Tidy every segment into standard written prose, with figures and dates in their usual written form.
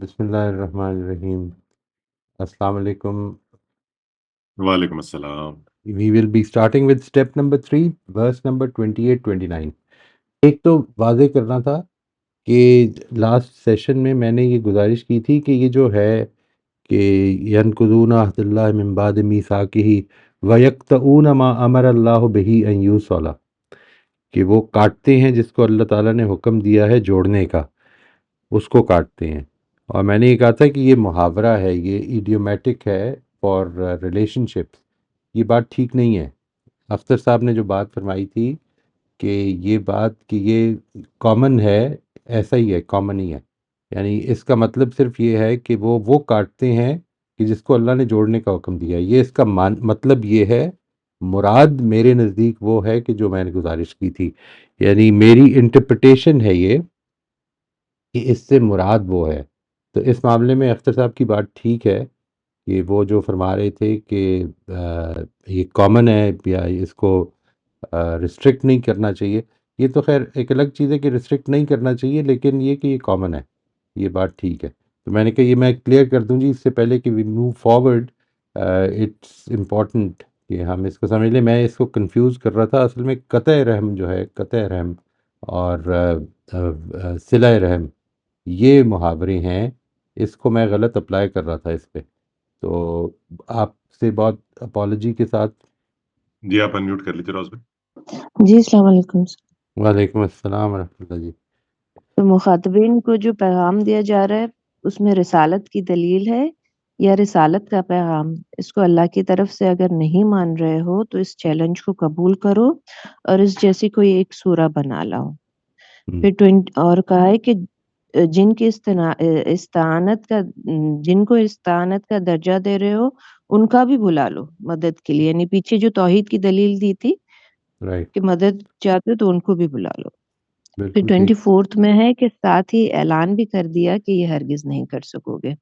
بسم اللہ الرحمن الرحیم. السلام علیکم. وعلیکم السلام. We will be starting with step number 3, verse number 28-29. ایک تو واضح کرنا تھا کہ لاسٹ سیشن میں میں نے یہ گزارش کی تھی کہ یہ جو ہے کہ ینقضون عہد اللہ من بعد میثاقہ ویقطعون ما امر اللہ بہ ان یوصل، کہ وہ کاٹتے ہیں جس کو اللہ تعالیٰ نے حکم دیا ہے جوڑنے کا، اس کو کاٹتے ہیں. اور میں نے یہ کہا تھا کہ یہ محاورہ ہے، یہ ایڈیومیٹک ہے فار ریلیشن شپس. یہ بات ٹھیک نہیں ہے. اختر صاحب نے جو بات فرمائی تھی کہ یہ بات کہ یہ کامن ہے، ایسا ہی ہے، کامن ہی ہے. یعنی اس کا مطلب صرف یہ ہے کہ وہ کاٹتے ہیں کہ جس کو اللہ نے جوڑنے کا حکم دیا ہے. یہ اس کا مطلب یہ ہے. مراد میرے نزدیک وہ ہے کہ جو میں نے گزارش کی تھی، یعنی میری انٹرپریٹیشن ہے یہ کہ اس سے مراد وہ ہے. تو اس معاملے میں اختر صاحب کی بات ٹھیک ہے کہ وہ جو فرما رہے تھے کہ یہ کامن ہے یا اس کو ریسٹرکٹ نہیں کرنا چاہیے. یہ تو خیر ایک الگ چیز ہے کہ ریسٹرکٹ نہیں کرنا چاہیے، لیکن یہ کہ یہ کامن ہے، یہ بات ٹھیک ہے. تو میں نے کہا یہ میں کلیئر کر دوں جی اس سے پہلے کہ we move forward. It's important کہ ہم اس کو سمجھ لیں. میں اس کو کنفیوز کر رہا تھا. اصل میں قطع رحم جو ہے، قطع رحم اور صلہ رحم، یہ محاورے ہیں. اس کو میں غلط اپلائی کر رہا تھا اس پہ. تو آپ سے بہت اپالوجی کے ساتھ. جی آپ انمیوٹ کر لیجیے روز بھائی. جی السلام علیکم. وعلیکم السلام ورحمۃ اللہ جی. تو مخاطبین کو جو پیغام دیا جا رہا ہے اس میں رسالت کی دلیل ہے یا رسالت کا پیغام؟ اس کو اللہ کی طرف سے اگر نہیں مان رہے ہو تو اس چیلنج کو قبول کرو اور اس جیسی کوئی ایک سورہ بنا لاؤ. پھر اور کہا ہے کہ جن کی استعانت کا جن کو استعانت کا درجہ دے رہے ہو ان کا بھی بلا لو مدد کے لیے. یعنی پیچھے جو توحید کی دلیل دی تھی رائٹ، کہ مدد چاہتے تو ان کو بھی بلا لو. پھر بالکل ٹھیک. 24 میں ہے کہ ساتھ ہی اعلان بھی کر دیا کہ یہ ہرگز نہیں کر سکو گے.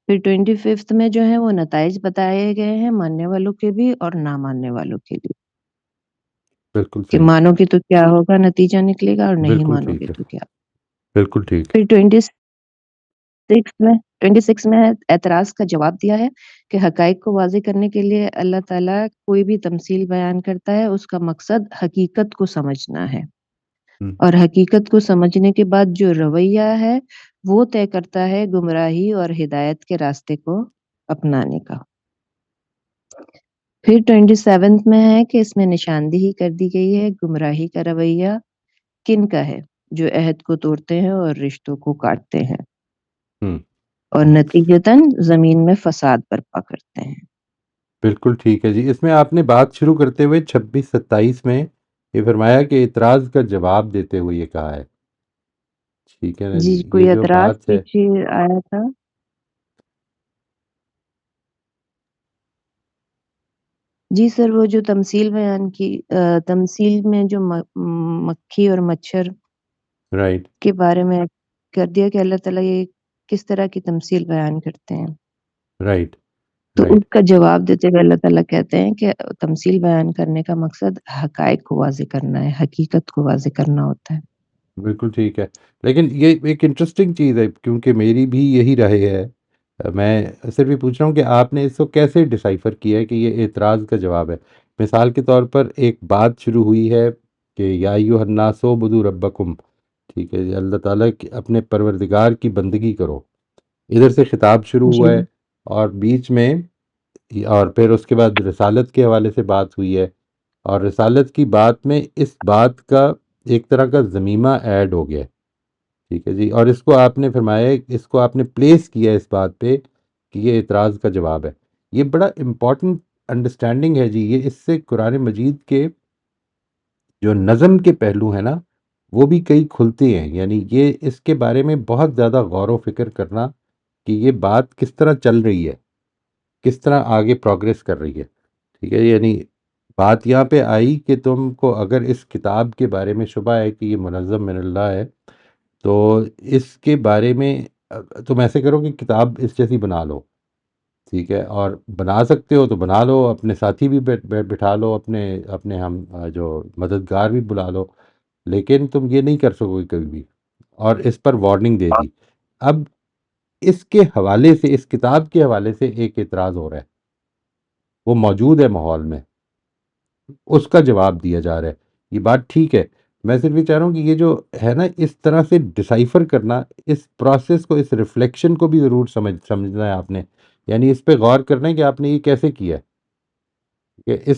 پھر 25 میں جو ہے وہ نتائج بتائے گئے ہیں ماننے والوں کے بھی اور نہ ماننے والوں کے بھی، بالکل کہ صحیح. مانو گے تو کیا ہوگا، نتیجہ نکلے گا، اور نہیں بالکل مانو گے ٹھیک ہے، تو کیا. بالکل ٹھیک. پھر 26 میں اعتراض کا جواب دیا ہے کہ حقائق کو واضح کرنے کے لیے اللہ تعالیٰ کوئی بھی تمثیل بیان کرتا ہے اس کا مقصد حقیقت کو سمجھنا ہے، اور حقیقت کو سمجھنے کے بعد جو رویہ ہے وہ طے کرتا ہے گمراہی اور ہدایت کے راستے کو اپنانے کا. پھر 27 میں ہے کہ اس میں نشاندہی کر دی گئی ہے گمراہی کا رویہ کن کا ہے، جو عہد کو توڑتے ہیں اور رشتوں کو کاٹتے ہیں اور نتیجتاً زمین میں فساد برپا کرتے ہیں. بالکل ٹھیک ہے جی. اس میں آپ نے بات شروع کرتے ہوئے 26-27 میں یہ فرمایا کہ اعتراض کا جواب دیتے ہوئے یہ کہا ہے. ٹھیک ہے نا جی جی. یہ کوئی جو اعتراض بات ہے، پیچھے آیا تھا؟ جی سر، وہ جو تمثیل بیان کی، تمثیل میں جو مکھی اور مچھر رائٹ کے بارے میں کر دیا کہ اللہ تعالیٰ یہ کس طرح کی تمثیل بیان کرتے ہیں. رائٹ تو اس رائٹ. کا جواب دیتے ہوئے اللہ تعالیٰ کہتے ہیں کہ تمثیل بیان کرنے کا مقصد حقائق کو واضح کرنا ہے، حقیقت کو واضح کرنا ہوتا ہے. بالکل ٹھیک ہے. لیکن یہ ایک انٹرسٹنگ چیز ہے کیونکہ میری بھی یہی رائے ہے. میں صرف یہ پوچھ رہا ہوں کہ آپ نے اس کو کیسے ڈیسائفر کیا ہے کہ یہ اعتراض کا جواب ہے. مثال کے طور پر ایک بات شروع ہوئی ہے کہ یا ایھا الناس اعبدوا ربکم، ٹھیک ہے جی، اللہ تعالیٰ کی اپنے پروردگار کی بندگی کرو. ادھر سے خطاب شروع جی ہوا ہے اور بیچ میں، اور پھر اس کے بعد رسالت کے حوالے سے بات ہوئی ہے، اور رسالت کی بات میں اس بات کا ایک طرح کا ضمیمہ ایڈ ہو گیا ہے. ٹھیک ہے جی. اور اس کو آپ نے فرمایا، اس کو آپ نے پلیس کیا اس بات پہ کہ یہ اعتراض کا جواب ہے. یہ بڑا امپورٹنٹ انڈرسٹینڈنگ ہے جی. یہ اس سے قرآن مجید کے جو نظم کے پہلو ہیں نا وہ بھی کئی کھلتے ہیں. یعنی یہ اس کے بارے میں بہت زیادہ غور و فکر کرنا کہ یہ بات کس طرح چل رہی ہے، کس طرح آگے پروگریس کر رہی ہے. ٹھیک ہے. یعنی بات یہاں پہ آئی کہ تم کو اگر اس کتاب کے بارے میں شبہ ہے کہ یہ منظم من اللہ ہے تو اس کے بارے میں تم ایسے کرو کہ کتاب اس جیسی بنا لو. ٹھیک ہے. اور بنا سکتے ہو تو بنا لو، اپنے ساتھی بھی بٹھا لو، اپنے ہم جو مددگار بھی بلا لو، لیکن تم یہ نہیں کر سکو گے کبھی بھی. اور اس پر وارننگ دے دی. اب اس کے حوالے سے، اس کتاب کے حوالے سے ایک اعتراض ہو رہا ہے، وہ موجود ہے ماحول میں، اس کا جواب دیا جا رہا ہے. یہ بات ٹھیک ہے. میں صرف یہ چاہ رہا ہوں کہ یہ جو ہے نا، اس طرح سے ڈسائفر کرنا، اس پروسیس کو، اس ریفلیکشن کو بھی ضرور سمجھنا ہے آپ نے. یعنی اس پہ غور کرنا ہے کہ آپ نے یہ کیسے کیا ہے، کہ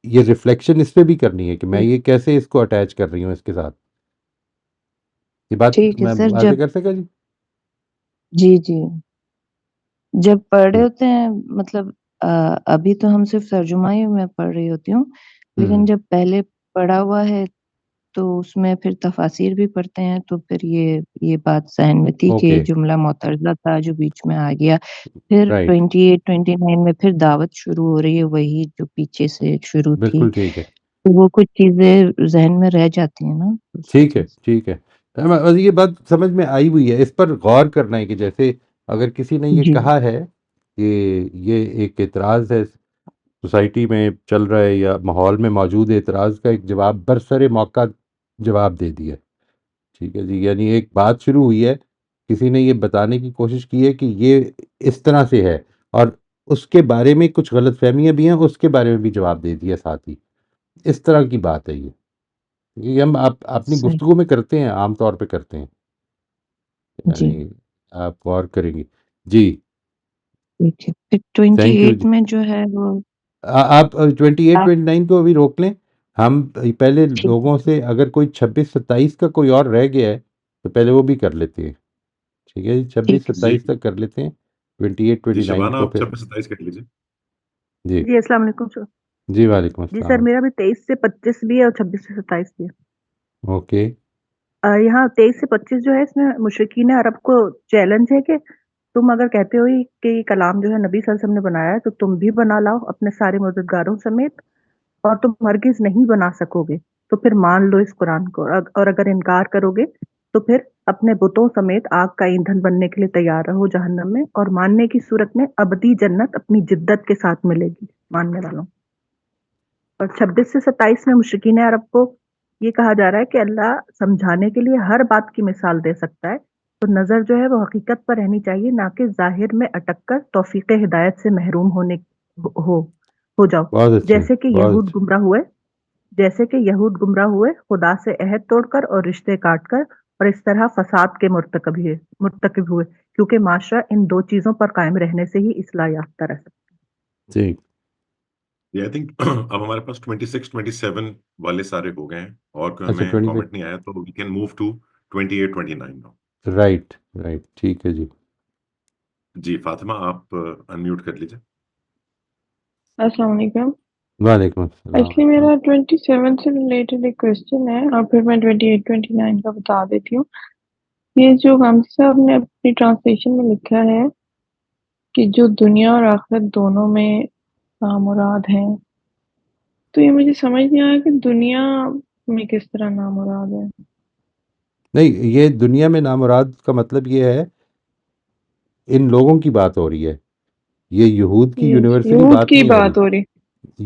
یہ ریفلیکشن اس پہ بھی کرنی ہے کہ میں یہ کیسے اس کو اٹیچ کر رہی ہوں اس کے ساتھ. یہ بات ٹھیک ہے میں سر. واضح کر سکا جی؟ جی جب پڑھ رہے جی. ہوتے ہیں، مطلب ابھی تو ہم صرف ترجمہ ہی میں پڑھ رہی ہوتی ہوں، لیکن ہوں. جب پہلے پڑھا ہوا ہے تو اس میں پھر تفاسیر بھی پڑھتے ہیں، تو پھر یہ بات ذہن میں تھی کہ اوکے. جملہ معترضہ تھا جو بیچ میں آ گیا. پھر رائٹ. 28 29 میں پھر دعوت شروع ہو رہی ہے، وہی جو پیچھے سے شروع تھی، بالکل ٹھیک ہے. تو وہ کچھ چیزیں ذہن میں رہ جاتی ہیں نا، اس ٹھیک وجہ ہے. سے. ٹھیک ہے. یہ بات سمجھ میں آئی ہوئی ہے. اس پر غور کرنا ہے کہ جیسے اگر کسی نے یہ جی کہا ہے کہ یہ ایک اعتراض ہے، سوسائٹی میں چل رہا ہے یا ماحول میں موجود اعتراض کا ایک جواب برسر موقع جواب دے دیا. ٹھیک ہے جی. یعنی ایک بات شروع ہوئی ہے، کسی نے یہ بتانے کی کوشش کی ہے کہ یہ اس طرح سے ہے، اور اس کے بارے میں کچھ غلط فہمیاں بھی ہیں، اس کے بارے میں بھی جواب دے دیا ساتھ ہی. اس طرح کی بات ہے یہ ہم اپنی صحیح. گفتگو میں کرتے ہیں، عام طور پہ کرتے ہیں. جی یعنی آپ غور کریں گے. جی. ٹھیک ہے. پھر تھینک یو 28 جی. میں جو ہے وہ آپ 28 29 کو ابھی روک لیں. ہم پہلے ٹھیک لوگوں ہے. سے اگر کوئی 26 27 کا کوئی اور رہ گیا ہے تو پہلے وہ بھی کر لیتے ہیں. ٹھیک ہے جی. 26 ٹھیک ہے جی 27 تک کر لیتے ہیں. 28 جی 29 شبانہ کو آپ پھر. 26 27 کر لیجیے. جی. جی السلام علیکم سر. جی وعلیکم جی سر السلام. میرا بھی 23 سے 25 بھی ہے اور 26 سے 27 بھی ہے. اوکے. یہاں 23 سے 25 جو ہے اس میں مشرکین عرب کو چیلنج ہے کہ تم اگر کہتے ہو کہ یہ کلام جو ہے نبی صلی اللہ علیہ وسلم نے بنایا ہے تو تم بھی بنا لاؤ اپنے سارے مددگاروں سمیت، اور تم ہرگز نہیں بنا سکو گے تو پھر مان لو اس قرآن کو، اور اگر انکار کرو گے تو پھر اپنے بتوں سمیت آگ کا ایندھن بننے کے لیے تیار رہو جہنم میں، اور ماننے کی صورت میں ابدی جنت اپنی جدت کے ساتھ ملے گی ماننے والوں. اور 26 سے 27 میں مشرکین عرب کو یہ کہا جا رہا ہے کہ اللہ سمجھانے کے لیے ہر بات کی مثال دے سکتا ہے، تو نظر جو ہے وہ حقیقت پر رہنی چاہیے، نہ کہ ظاہر میں اٹک کر توفیق ہدایت سے محروم ہو جاؤ. بہت اچھے. جیسے کہ بہت یہود گمراہ ہوئے خدا سے عہد توڑ کر اور رشتے کاٹ کر، اور اس طرح فساد کے مرتکب ہوئے، کیونکہ معاشرہ ان دو چیزوں پر قائم رہنے سے ہی اصلاح یافتہ رہ سکتا ہے. ٹھیک. جی آئی تھنک اب ہمارے پاس 26 27 والے سارے ہو گئے ہیں اور کوئی اچھا. ہمیں کامنٹ نہیں آیا تو we can move to 28 29 now. Right. Right. ٹھیک ہے جی. جی فاطمہ آپ انمیوٹ کر لیجیے. السلام علیکم. وعلیکم السلام. ایکچولی میرا 27 سے ریلیٹڈ ایک کوشچن ہے اور پھر میں 28 29 کا بتا دیتی ہوں. یہ جو حمزہ صاحب نے اپنی ٹرانسلیشن میں لکھا ہے کہ جو دنیا اور آخرت دونوں میں نامراد ہیں، تو یہ مجھے سمجھ نہیں آیا کہ دنیا میں کس طرح نامراد ہے. نہیں، یہ دنیا میں نامراد کا مطلب یہ ہے، ان لوگوں کی بات ہو رہی ہے. یہ یہود کی یونیورسلی یہود بات کی نہیں ہو رہی. بات ہو رہی.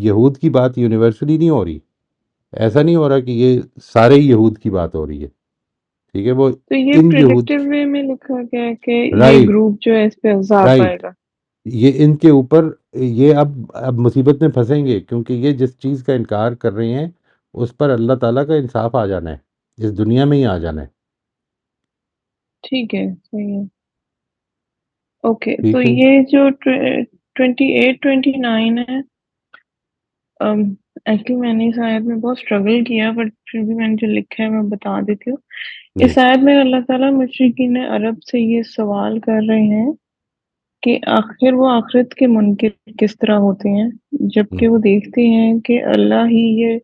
یہود کی بات یونیورسلی نہیں ہو رہی. ایسا نہیں ہو رہا کہ یہ سارے یہود کی بات ہو رہی ہے. ٹھیک ہے. وہ تو یہ ان یہود. پریڈکٹیو وے میں لکھا گیا ہے کہ یہ رائٹ. گروپ جو ہے اس پہ عذاب آئے رائٹ. گا. یہ ان کے اوپر، یہ اب مصیبت میں پھنسیں گے، کیونکہ یہ جس چیز کا انکار کر رہے ہیں اس پر اللہ تعالیٰ کا انصاف آ جانا ہے، اس دنیا میں ہی آ جانا ہے. ٹھیک ہے، صحیح ہے. اوکے. تو ٹھیک ہے. یہ جو 28 29 ہے، ایکچولی میں نے اس آیت میں بہت اسٹرگل کیا، بٹ پھر بھی میں نے جو لکھا ہے میں بتا دیتی ہوں. جی. اس آیت میں اللہ تعالیٰ مشرکین عرب سے یہ سوال کر رہے ہیں کہ آخر وہ آخرت کے منکر کس طرح ہوتے ہیں جبکہ وہ دیکھتے ہیں کہ اللہ ہی یہ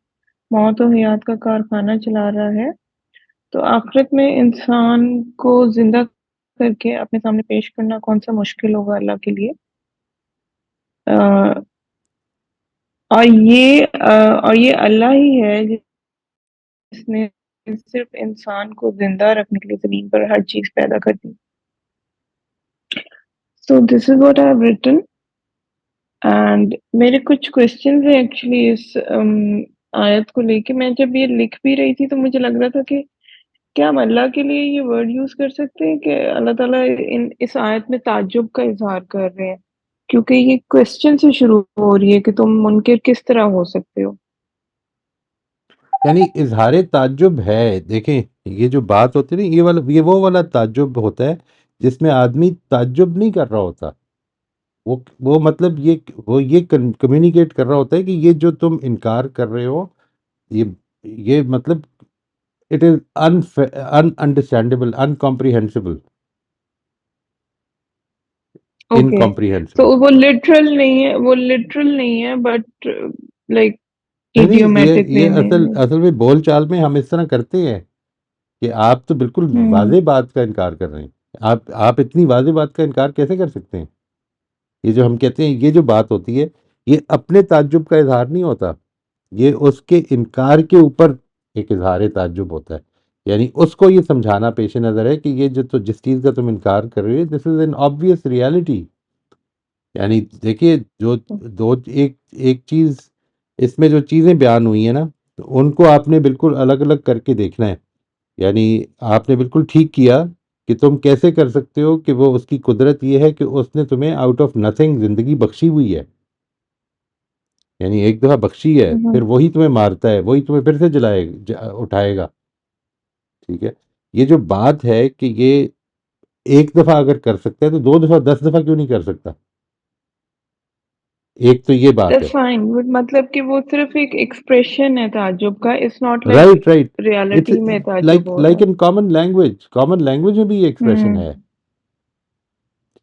موت و حیات کا کارخانہ چلا رہا ہے. تو آخرت میں انسان کو زندہ کر کے اپنے سامنے پیش کرنا کون سا مشکل ہوگا اللہ کے لیے. اور یہ اللہ ہی ہے جس نے صرف انسان کو زندہ رکھنے کے لیے زمین پر ہر چیز پیدا کر دی. So this is what I have written. And میرے کچھ کوشچنز ہیں ایکچولی اس آیت کو لے کے. میں جب یہ لکھ بھی رہی تھی تو مجھے لگ رہا تھا کہ کیا ہم اللہ کے لیے یہ ورڈ یوز کر سکتے ہیں کہ اللہ تعالیٰ اس آیت میں تعجب کا اظہار کر رہے ہیں، کیونکہ یہ کوشچن سے شروع ہو رہی ہے کہ تم منکر کس طرح ہو سکتے ہو؟ یعنی اظہار تعجب ہے. دیکھیں یہ جو بات ہوتی ہے نا، یہ وہ والا تعجب ہوتا ہے جس میں آدمی تعجب نہیں کر رہا ہوتا، وہ مطلب یہ کمیونیکیٹ کر رہا ہوتا ہے کہ یہ جو تم انکار کر رہے ہو، یہ مطلب it is in understandable, in comprehensible, okay, تو انکمپریہنسبل. وہ لٹرل نہیں ہے بٹ لائک نہیں ایڈیومیٹک وے یہ میں. اصل میں بول چال میں ہم اس طرح کرتے ہیں کہ آپ تو بالکل واضح بات کا انکار کر رہے ہیں. آپ اتنی واضح بات کا انکار کیسے کر سکتے ہیں؟ یہ جو ہم کہتے ہیں، یہ جو بات ہوتی ہے، یہ اپنے تعجب کا اظہار نہیں ہوتا، یہ اس کے انکار کے اوپر ایک اظہار تعجب ہوتا ہے. یعنی اس کو یہ سمجھانا پیش نظر ہے کہ یہ جس چیز کا تم انکار کر رہے ہو، دس از این آبویس ریالٹی. یعنی دیکھیے ایک چیز اس میں جو چیزیں بیان ہوئی ہیں نا، تو ان کو آپ نے بالکل الگ الگ کر کے دیکھنا ہے. یعنی آپ نے بالکل ٹھیک کیا کہ تم کیسے کر سکتے ہو کہ وہ اس کی قدرت یہ ہے کہ اس نے تمہیں آؤٹ آف نتھنگ زندگی بخشی ہوئی ہے. یعنی ایک دفعہ بخشی ہے، پھر وہی تمہیں مارتا ہے، وہی تمہیں پھر سے اٹھائے گا. ٹھیک ہے، یہ جو بات ہے کہ یہ ایک دفعہ اگر کر سکتا ہے تو 2 دفعہ 10 دفعہ کیوں نہیں کر سکتا؟ ایک تو یہ بات ہے. فائن، مطلب کہ وہ صرف ایک ایکسپریشن ہے تعجب کا، it's not right like reality میں تعجب ہو رہا لائک ان کامن لینگویج میں بھی یہ ایکسپریشن ہے. ہے.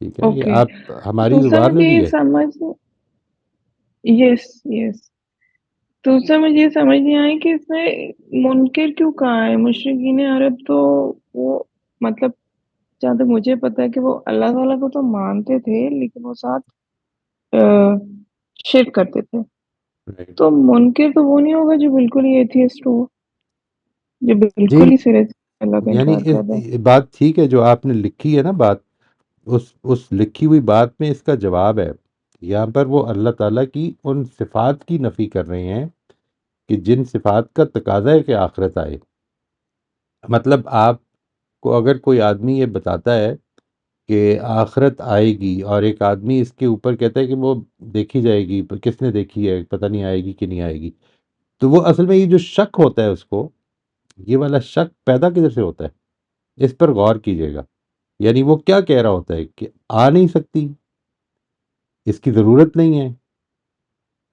ٹھیک ہے نا، یہ اوکے، آپ ہماری دوسرا زبان میں مجھے بھی یہ ہے. یس دوسرا مجھے یہ سمجھ نہیں آئی کہ اس میں منکر کیوں کہا ہے. مشرکین عرب تو وہ مطلب جہاں تک مجھے پتا ہے کہ وہ اللہ تعالیٰ کو تو مانتے تھے لیکن وہ ساتھ شرک کرتے تھے. Right. تو منکر تو وہ نہیں ہوگا جو بالکل ہی ایتھیسٹ ہو، جو جی، بالکل ہی سرے سے اللہ کا یعنی انکار کر رہا ہے. بات ٹھیک ہے جو آپ نے لکھی ہے نا بات، اس لکھی ہوئی بات میں اس کا جواب ہے. یہاں پر وہ اللہ تعالیٰ کی ان صفات کی نفی کر رہے ہیں کہ جن صفات کا تقاضا ہے کہ آخرت آئے. مطلب آپ کو اگر کوئی آدمی یہ بتاتا ہے کہ آخرت آئے گی، اور ایک آدمی اس کے اوپر کہتا ہے کہ وہ دیکھی جائے گی، کس نے دیکھی ہے، پتہ نہیں آئے گی کہ نہیں آئے گی، تو وہ اصل میں یہ جو شک ہوتا ہے اس کو، یہ والا شک پیدا کدھر سے ہوتا ہے؟ اس پر غور کیجیے گا. یعنی وہ کیا کہہ رہا ہوتا ہے کہ آ نہیں سکتی، اس کی ضرورت نہیں ہے.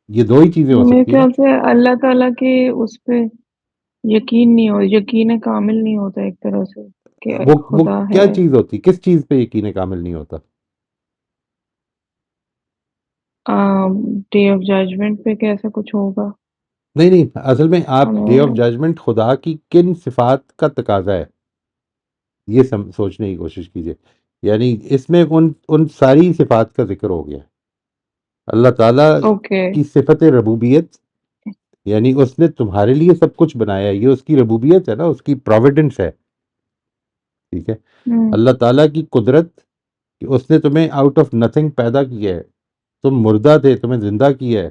یہ دو ہی چیزیں ہو میرے سکتی ہیں نا. خیال سے اللہ تعالیٰ کے اس پہ یقین کامل نہیں ہوتا ایک طرح سے کہ وہ خدا کیا ہے. چیز ہوتی، کس چیز پہ یقین کامل نہیں ہوتا؟ ڈے آف ججمنٹ پہ کیسا کچھ ہوگا؟ نہیں، اصل میں آپ ڈے آف ہمیں ججمنٹ خدا کی کن صفات کا تقاضا ہے، یہ سوچنے کی کوشش کیجیے. یعنی اس میں ان ساری صفات کا ذکر ہو گیا. اللہ تعالیٰ اوکے. کی صفت ربوبیت، یعنی اس نے تمہارے لیے سب کچھ بنایا ہے، یہ اس کی ربوبیت ہے نا، اس کی پرویڈنس ہے. ٹھیک ہے. اللہ تعالیٰ کی قدرت کہ اس نے تمہیں آؤٹ آف نتھنگ پیدا کیا ہے، تم مردہ تھے، تمہیں زندہ کیا ہے،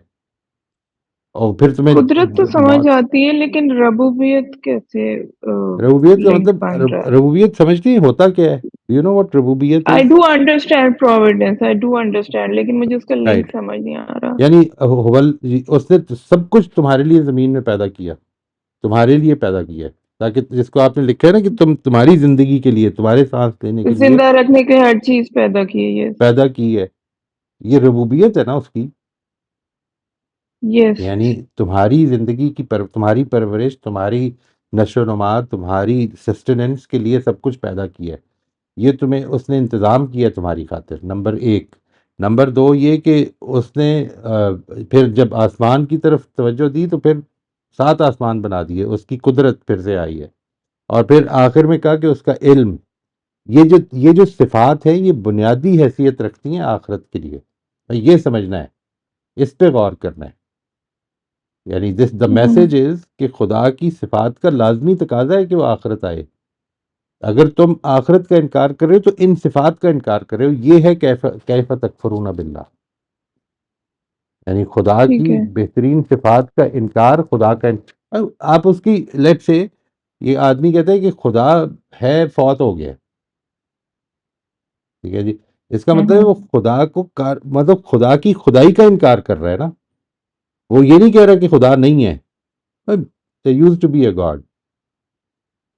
اور پھر تمہیں قدرت تو سمجھ موت. آتی ہے لیکن ربوبیت کیسے ربوبیت کا لنک مطلب بن رہا ہے؟ ربوبیت سمجھتے ہیں ہوتا کیا ہے؟ یو نو واٹ ربوبیت I is? do understand providence, I do understand لیکن مجھے اس کا لنک رائٹ. سمجھ نہیں آ رہا. یعنی اس نے سب کچھ تمہارے لیے زمین میں پیدا کیا، تمہارے لیے پیدا کیا ہے، تاکہ جس کو آپ نے لکھا ہے نا کہ تمہاری زندگی کے لیے، تمہارے سانس لینے کے لیے زندہ رکھنے کے ہر چیز پیدا کی ہے. پیدا کی ہے. یہ ربوبیت ہے نا اس کی. یس. یعنی تمہاری زندگی کی تمہاری پرورش، تمہاری نشو و نما، تمہاری سسٹیننس کے لیے سب کچھ پیدا کیا ہے. یہ تمہیں اس نے انتظام کیا تمہاری خاطر، نمبر 1. نمبر 2 یہ کہ اس نے پھر جب آسمان کی طرف توجہ دی تو پھر 7 آسمان بنا دیے، اس کی قدرت پھر سے آئی ہے. اور پھر آخر میں کہا کہ اس کا علم. یہ جو صفات ہیں یہ بنیادی حیثیت رکھتی ہیں آخرت کے لیے. یہ سمجھنا ہے، اس پہ غور کرنا ہے. یعنی دا میسج از کہ خدا کی صفات کا لازمی تقاضا ہے کہ وہ آخرت آئے. اگر تم آخرت کا انکار کر رہے ہو تو ان صفات کا انکار کر رہے ہو. یہ ہے کیف تکفرون باللہ، یعنی خدا ٹھیک کی ہے. بہترین صفات کا انکار. آپ اس کی لیٹ سے یہ آدمی کہتا ہے کہ خدا ہے فوت ہو گیا. ٹھیک ہے جی. اس کا مطلب ہے وہ خدا کو مطلب خدا کی خدائی کا انکار کر رہا ہے نا. وہ یہ نہیں کہہ رہا کہ خدا نہیں ہے. There used to be a God.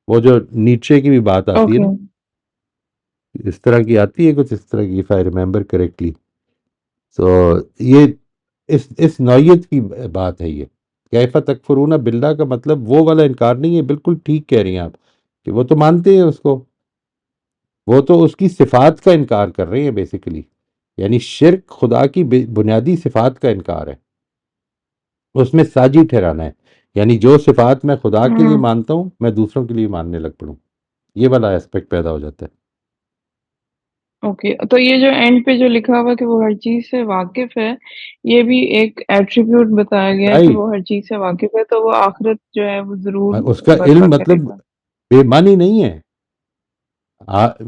وہ جو نیچے کی بھی بات آتی ہے نا, اس طرح کی آتی ہے کچھ اس طرح کی, if I remember correctly. تو یہ اس نوعیت کی بات ہے. یہ کیف تکفرون باللہ کا مطلب وہ والا انکار نہیں ہے. بالکل ٹھیک کہہ رہی ہیں آپ کہ وہ تو مانتے ہیں اس کو, وہ تو اس کی صفات کا انکار کر رہے ہیں بیسیکلی. یعنی شرک خدا کی بنیادی صفات کا انکار ہے, اس میں ساجی ٹھہرانا ہے. یعنی جو صفات میں خدا کے لیے مانتا ہوں میں دوسروں کے لیے ماننے لگ پڑوں. یہ والا ایسپیکٹ پیدا ہو جاتا ہے. اوکے, تو یہ جو اینڈ پہ جو لکھا ہوا کہ وہ ہر چیز سے واقف ہے, یہ بھی ایک ایٹریبیوٹ بتایا گیا ہے کہ وہ ہر چیز سے واقف ہے, تو وہ آخرت جو ہے وہ ضرور اس کا علم برپا کرے مطلب گا. بے معنی نہیں ہے. آپ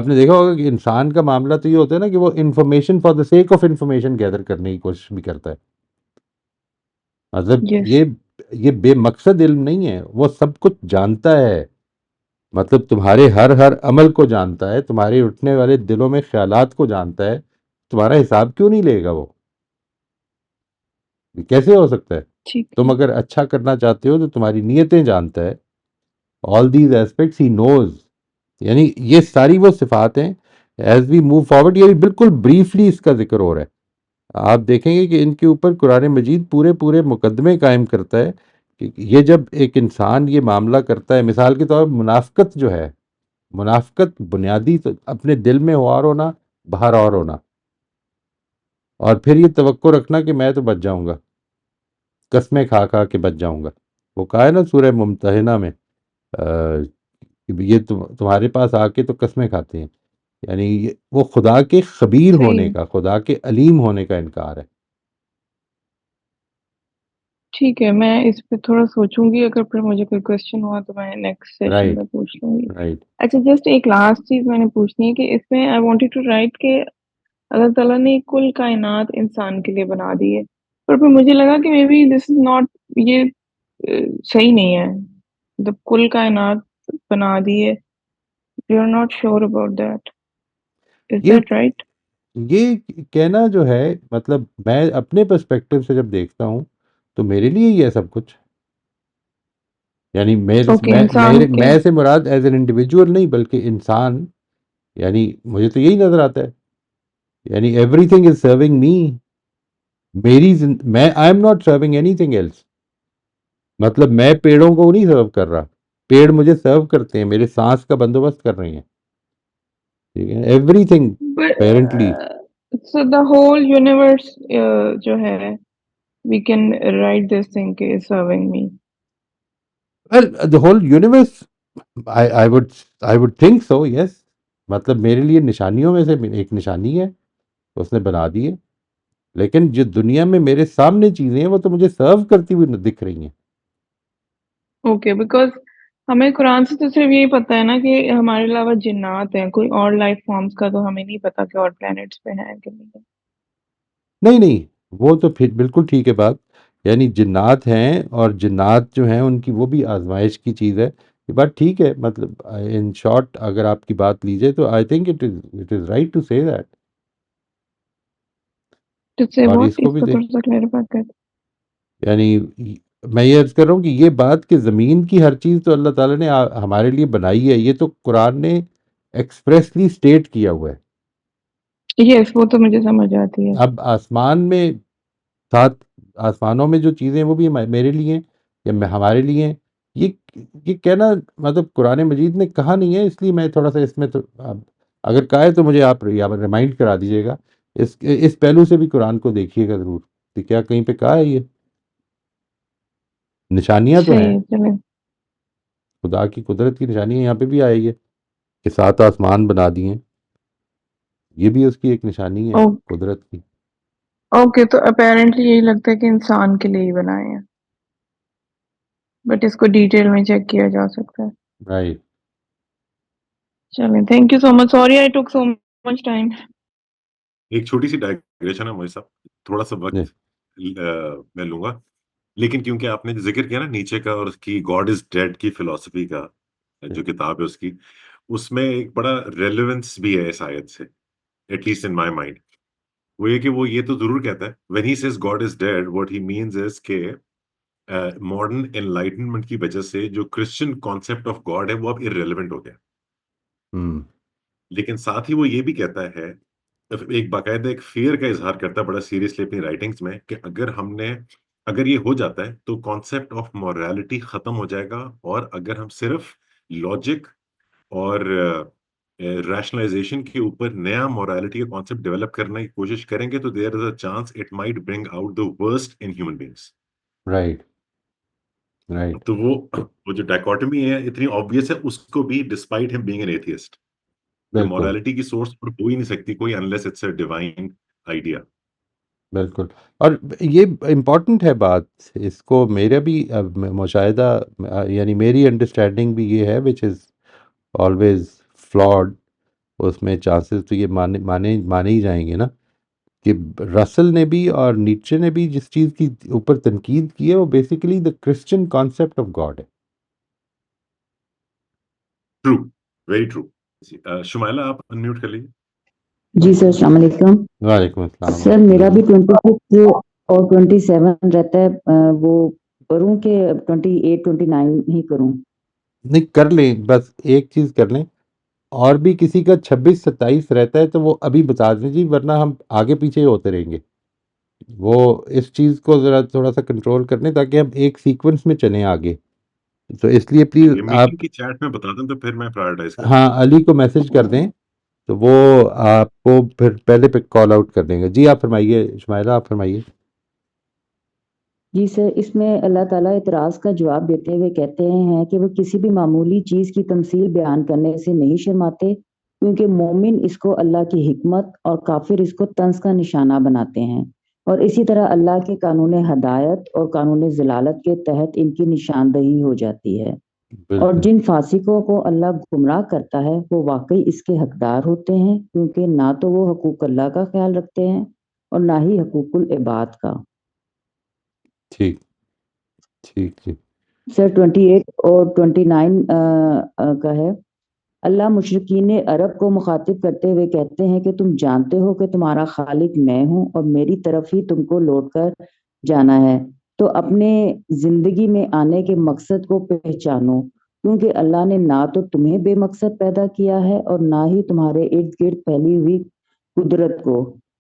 نے دیکھا ہوگا کہ انسان کا معاملہ تو یہ ہوتا ہے نا کہ وہ information for the sake of information gather کرنے کی کوشش بھی کرتا ہے. مطلب یہ بے مقصد علم نہیں ہے, وہ سب کچھ جانتا ہے. مطلب تمہارے ہر عمل کو جانتا ہے, تمہارے اٹھنے والے دلوں میں خیالات کو جانتا ہے. تمہارا حساب کیوں نہیں لے گا وہ؟ کیسے ہو سکتا ہے؟ تم اگر اچھا کرنا چاہتے ہو تو تمہاری نیتیں جانتا ہے. آل دیز ایسپیکٹس ہی نوز. یعنی یہ ساری وہ صفات ہیں. ایز وی موو فارورڈ, یہ بالکل بریفلی اس کا ذکر ہو رہا ہے. آپ دیکھیں گے کہ ان کے اوپر قرآن مجید پورے مقدمے قائم کرتا ہے کہ یہ جب ایک انسان یہ معاملہ کرتا ہے, مثال کے طور پر منافقت جو ہے, منافقت بنیادی تو اپنے دل میں اور ہونا, باہر اور ہونا, اور پھر یہ توقع رکھنا کہ میں تو بچ جاؤں گا, قسمیں کھا کے بچ جاؤں گا. وہ کہا ہے نا سورہ ممتحنہ میں, یہ تمہارے پاس آ کے تو قسمیں کھاتے ہیں. یعنی وہ خدا کے خبیر ہونے کا, خدا کے علیم ہونے کا انکار ہے. ٹھیک ہے, میں اس پہ تھوڑا سوچوں گی, اگر پھر مجھے کوئی کوشچن ہوا تو میں نیکسٹ سیشن میں پوچھ لوں گی. اچھا, جسٹ ایک لاسٹ چیز میں نے پوچھنی ہے کہ اس میں آئی وانٹڈ ٹو رائٹ کہ اللہ تعالیٰ نے کل کائنات انسان کے لیے بنا دی ہے, پر پھر مجھے لگا کہ may be this is not, یہ صحیح نہیں ہے. مطلب کل کائنات بنا دی ہے, you are not sure about that, is that right? یہ کہنا جو ہے, مطلب میں اپنے پرسپیکٹو سے جب دیکھتا ہوں تو میرے لیے ہی ہے سب کچھ. یعنی میں سے مراد ایز این انڈیویجول نہیں, بلکہ انسان. یعنی مجھے تو یہی نظر آتا ہے. یعنی everything is serving me. میں I am not serving anything else. مطلب میں پیڑوں کو نہیں سرو کر رہا, پیڑ مجھے سرو کرتے ہیں, میرے سانس کا بندوبست کر رہے ہیں. ٹھیک ہے, every thing apparently. So the whole universe جو ہے, we can write this thing is serving me. Well, the whole universe, I would think so, yes. مطلب میرے لیے نشانیوں میں سے ایک نشانی ہے, اس نے بنا دی ہے. لیکن جو دنیا میں میرے سامنے چیزیں ہیں وہ تو مجھے سرو کرتی ہوئی دکھ رہی ہیں. اوکے, بیکاز ہمیں قرآن سے تو صرف یہی پتا ہے نا کہ ہمارے علاوہ جنات ہیں, کوئی اور لائف فارمز کا تو ہمیں نہیں پتا کہ اور پلانٹس پہ ہیں کہ نہیں. نہیں, وہ تو پھر بالکل ٹھیک ہے بات. یعنی جنات ہیں, اور جنات جو ہیں ان کی وہ بھی آزمائش کی چیز ہے. یہ بات ٹھیک ہے. مطلب ان شارٹ اگر آپ کی بات لیجئے تو I think it is right to say that. اور اس کو بھی یعنی میں یہ عرض کر رہا ہوں کہ یہ بات کہ زمین کی ہر چیز تو اللہ تعالیٰ نے ہمارے لیے بنائی ہے, یہ تو قرآن نے ایکسپریسلی اسٹیٹ کیا ہوا ہے. یس, وہ تو مجھے سمجھ آتی ہے. اب آسمان میں, ساتھ آسمانوں میں جو چیزیں وہ بھی میرے لیے ہیں یا ہمارے لیے ہیں, یہ کہنا مطلب قرآن مجید نے کہا نہیں ہے. اس لیے میں تھوڑا سا اس میں تو اگر کہا ہے تو مجھے آپ ریمائنڈ کرا دیجیے گا. اس پہلو سے بھی قرآن کو دیکھیے گا ضرور کہ کیا کہیں پہ کہا ہے یہ. نشانیاں تو ہیں, خدا کی قدرت کی نشانیاں یہاں پہ بھی آئی ہے کہ 7 آسمان بنا دیے ہیں. یہ بھی اس کی ایک نشانی ہے قدرت کی. اوکے, تو اپیرنٹلی یہی لگتا ہے کہ انسان کے لیے ہی بنائے ہیں, بٹ اس کو ڈیٹیل میں چیک کیا جا سکتا ہے. رائٹ. چلیں, thank you so much. Sorry I took so much time. ایک چھوٹی سی ڈائگریشن ہے مجھے صاحب, تھوڑا سا وقت میں لوں گا. لیکن کیونکہ آپ نے ذکر کیا نا نیچے کا اور اس کی گاڈ از ڈیڈ کی فلسفی کا جو کتاب ہے اس کی، اس میں ایک بڑا ریلیونس بھی ہے اس آیت سے، at least in my mind. وہ یہ کہ وہ یہ تو ضرور کہتا ہے when he says God is dead what he means is کہ ماڈرن انلائٹنمنٹ کی وجہ سے جو کرسچن کانسیپٹ آف گاڈ ہے وہ اب irrelevant ہو گیا. ہم، لیکن ساتھ ہی وہ یہ بھی کہتا ہے، ایک باقاعدہ ایک فیئر کا اظہار کرتا ہے بڑا سیریسلی اپنی رائٹنگز میں، کہ اگر یہ ہو جاتا ہے تو کانسیپٹ آف مورالٹی ختم ہو جائے گا، اور اگر ہم صرف لاجک اور ریشنلائزیشن کے اوپر نیا مورالٹی کا کانسیپٹ ڈیولپ کرنے کی کوشش کریں گے تو there is a chance it might bring out the worst in human beings. Right right تو وہ جو ڈائکوٹمی ہے اتنی آبویس ہے اس کو بھی ڈسپائٹ ہم بینگ این ایتھیسٹ، کہ بالکل مورالٹی کی سورس پر ہو ہی نہیں سکتی کوئی unless it's a divine idea. بالکل. اور یہ امپورٹنٹ ہے بات، اس کو میرا بھی مشاہدہ، یعنی میری انڈرسٹینڈنگ بھی یہ ہے وچ از آلویز فلاڈ. اس میں چانسز تو یہ مانے ہی جائیں گے نا کہ رسل نے بھی اور نیچے نے بھی جس چیز کی اوپر تنقید کی ہے وہ basically the Christian concept of God ہے. True, very true. شمائلہ آپ انمیوٹ کر لیجیے. جی سر، السلام علیکم. وعلیکم السلام سر میرا بھی 26 اور 27 رہتا ہے، وہ کروں کہ 28 29 ہی کروں؟ نہیں، کر لیں، بس ایک چیز کر لیں، اور بھی کسی کا 26 27 رہتا ہے تو وہ ابھی بتا دیں جی، ورنہ ہم آگے پیچھے ہوتے رہیں گے. وہ اس چیز کو ذرا تھوڑا سا کنٹرول کر لیں تاکہ ہم ایک سیکوینس میں چلیں آگے. تو اس لیے پلیز یہ آپ میٹنگ کی چیٹ میں بتا دیں تو پھر میں پرائرٹائز کر ہاں علی کو میسج کر دیں تو وہ آپ کو پھر پہلے پہ کال آؤٹ کر دیں گے. جی آپ فرمائیے شمائلہ، آپ فرمائیے. جی سر، اس میں اللہ تعالیٰ اعتراض کا جواب دیتے ہوئے کہتے ہیں کہ وہ کسی بھی معمولی چیز کی تمثیل بیان کرنے سے نہیں شرماتے، کیونکہ مومن اس کو اللہ کی حکمت اور کافر اس کو طنز کا نشانہ بناتے ہیں، اور اسی طرح اللہ کے قانون ہدایت اور قانون ضلالت کے تحت ان کی نشاندہی ہو جاتی ہے. اور بالکل جن فاسقوں کو اللہ گمراہ کرتا ہے وہ واقعی اس کے حقدار ہوتے ہیں، کیونکہ نہ تو وہ حقوق اللہ کا خیال رکھتے ہیں اور نہ ہی حقوق العباد کا. ٹھیک ٹھیک ٹھیک. سر 28 اور 29 کا ہے. اللہ مشرکین عرب کو مخاطب کرتے ہوئے کہتے ہیں کہ تم جانتے ہو کہ تمہارا خالق میں ہوں اور میری طرف ہی تم کو لوٹ کر جانا ہے، تو اپنے زندگی میں آنے کے مقصد کو پہچانو، کیونکہ اللہ نے نہ تو تمہیں بے مقصد پیدا کیا ہے اور نہ ہی تمہارے ارد گرد پھیلی ہوئی قدرت کو.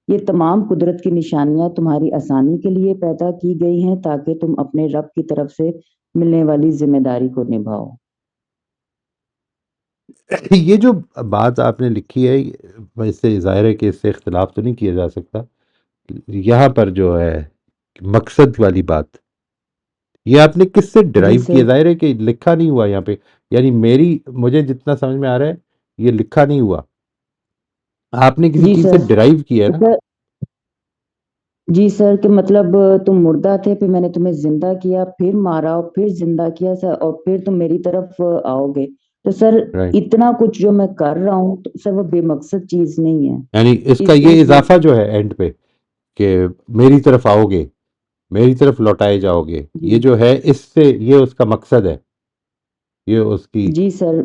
یہ تمام قدرت کی نشانیاں تمہاری آسانی کے لیے پیدا کی گئی ہیں تاکہ تم اپنے رب کی طرف سے ملنے والی ذمہ داری کو نبھاؤ. یہ جو بات آپ نے لکھی ہے اس سے ظاہر ہے کہ اس سے اختلاف تو نہیں کیا جا سکتا. یہاں پر جو ہے مقصد والی بات یہ آپ نے کس سے ڈرائیو سر. کیا؟ ظاہر ہے کہ لکھا نہیں ہوا یہاں پہ، یعنی مجھے جتنا سمجھ میں آ رہا ہے یہ لکھا نہیں ہوا، آپ نے کسی جی چیز سر. سے ڈرائیو کیا ہے نا. جی سر، کہ مطلب تم مردہ تھے، پھر میں نے تمہیں زندہ کیا، پھر مارا اور پھر زندہ کیا سر، اور پھر تم میری طرف آؤ گے. تو سر رائٹ، اتنا کچھ جو میں کر رہا ہوں تو سر وہ بے مقصد چیز نہیں ہے. یعنی اس کا یہ اضافہ جو ہے اینڈ پہ کہ میری طرف آؤ گے، میری طرف لوٹائے جاؤ گے، یہ جو ہے اس سے یہ اس کا مقصد ہے، یہ اس کی جی سر،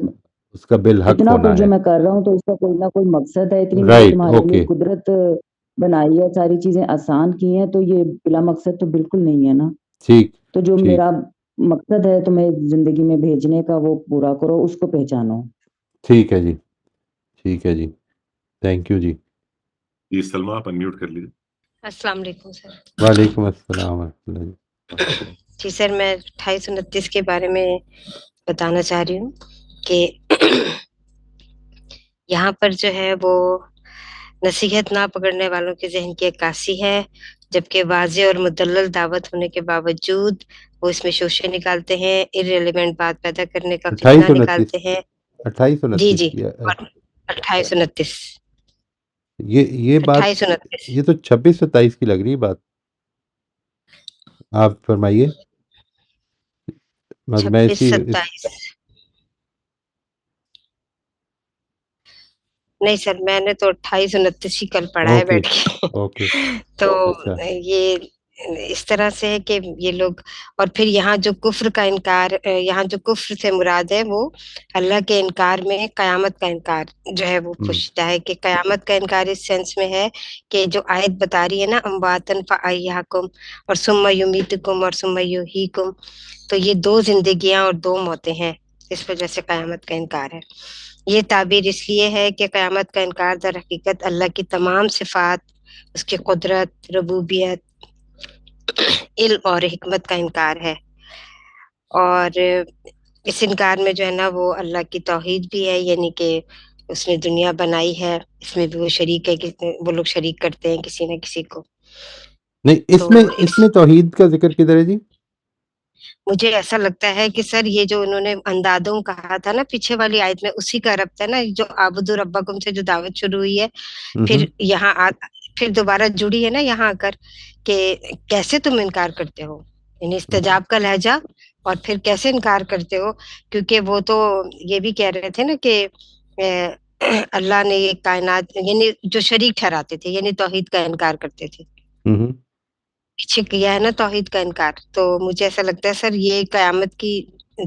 اس کا بالحق اتنا ہونا کچھ جو ہے. میں کر رہا ہوں تو اس کا کوئی نہ کوئی مقصد ہے. اتنی میں نے رائٹ، تمہارے لیے اوکے، قدرت بنائی ہے، ساری چیزیں آسان کی ہیں، تو یہ بلا مقصد تو بالکل نہیں ہے نا. ٹھیک تو جو ٹھیک میرا مقصد ہے تمہیں زندگی میں بھیجنے کا وہ پورا کرو، اس کو پہچانو. ٹھیک ہے جی، ٹھیک ہے جی، تھینک یو جی. جی سلمہ آپ انمیوٹ کر لیجیے. السلام علیکم سر. وعلیکم السلام ورحمۃ اللہ جی. جی سر، میں 2829 کے بارے میں بتانا چاہ رہی ہوں کہ یہاں پر جو ہے وہ نصیحت نہ پکڑنے والوں کے ذہن کی عکاسی ہے، جبکہ واضح اور مدلل دعوت ہونے کے باوجود وہ اس میں شوشے نکالتے ہیں، ارریلیونٹ بات پیدا کرنے کا فتنہ 2829 نکالتے ہیں. 2829 جی کی اور 2829 یہ بات 2829 یہ تو 26 27 کی لگ رہی ہے بات. آپ فرمائیے. میں 26 27 نہیں سر، میں نے تو 2829 ہی کل پڑھا ہے اوکے بیٹھ کے. اوکے تو اچھا یہ اس طرح سے ہے کہ یہ لوگ، اور پھر یہاں جو کفر کا انکار، یہاں جو کفر سے مراد ہے وہ اللہ کے انکار میں قیامت کا انکار جو ہے وہ پوچھتا ہے کہ قیامت کا انکار اس سینس میں ہے کہ جو آیت بتا رہی ہے نا امواتن فاحیاکم اور ثم یمیتکم اور ثم یحییکم، تو یہ دو زندگیاں اور دو موتیں ہیں، اس وجہ سے قیامت کا انکار ہے۔ یہ تعبیر اس لیے ہے کہ قیامت کا انکار در حقیقت اللہ کی تمام صفات، اس کی قدرت، ربوبیت، علم اور حکمت کا انکار ہے، اور اس انکار میں جو ہے نا وہ اللہ کی توحید بھی ہے، یعنی کہ اس نے دنیا بنائی ہے، اس میں بھی وہ شریک ہے، وہ لوگ شریک کرتے ہیں کسی نہ کسی کو۔ نہیں، اس میں توحید کا ذکر کدھر ہے جی؟ مجھے ایسا لگتا ہے کہ سر یہ جو انہوں نے اندادوں کہا تھا نا پیچھے والی آیت میں، اسی کا ربط ہے نا، جو عبدوا ربکم سے جو دعوت شروع ہوئی ہے، پھر یہاں پھر دوبارہ جڑی ہے نا یہاں آ کر کہ کیسے تم انکار کرتے ہو، یعنی استجاب کا لہجہ، اور پھر کیسے انکار کرتے ہو، کیونکہ وہ تو یہ بھی کہہ رہے تھے نا کہ اللہ نے یہ کائنات، یعنی جو شریک ٹھہراتے تھے، یعنی توحید کا انکار کرتے تھے، پیچھے کیا ہے نا توحید کا انکار۔ تو مجھے ایسا لگتا ہے سر یہ قیامت کی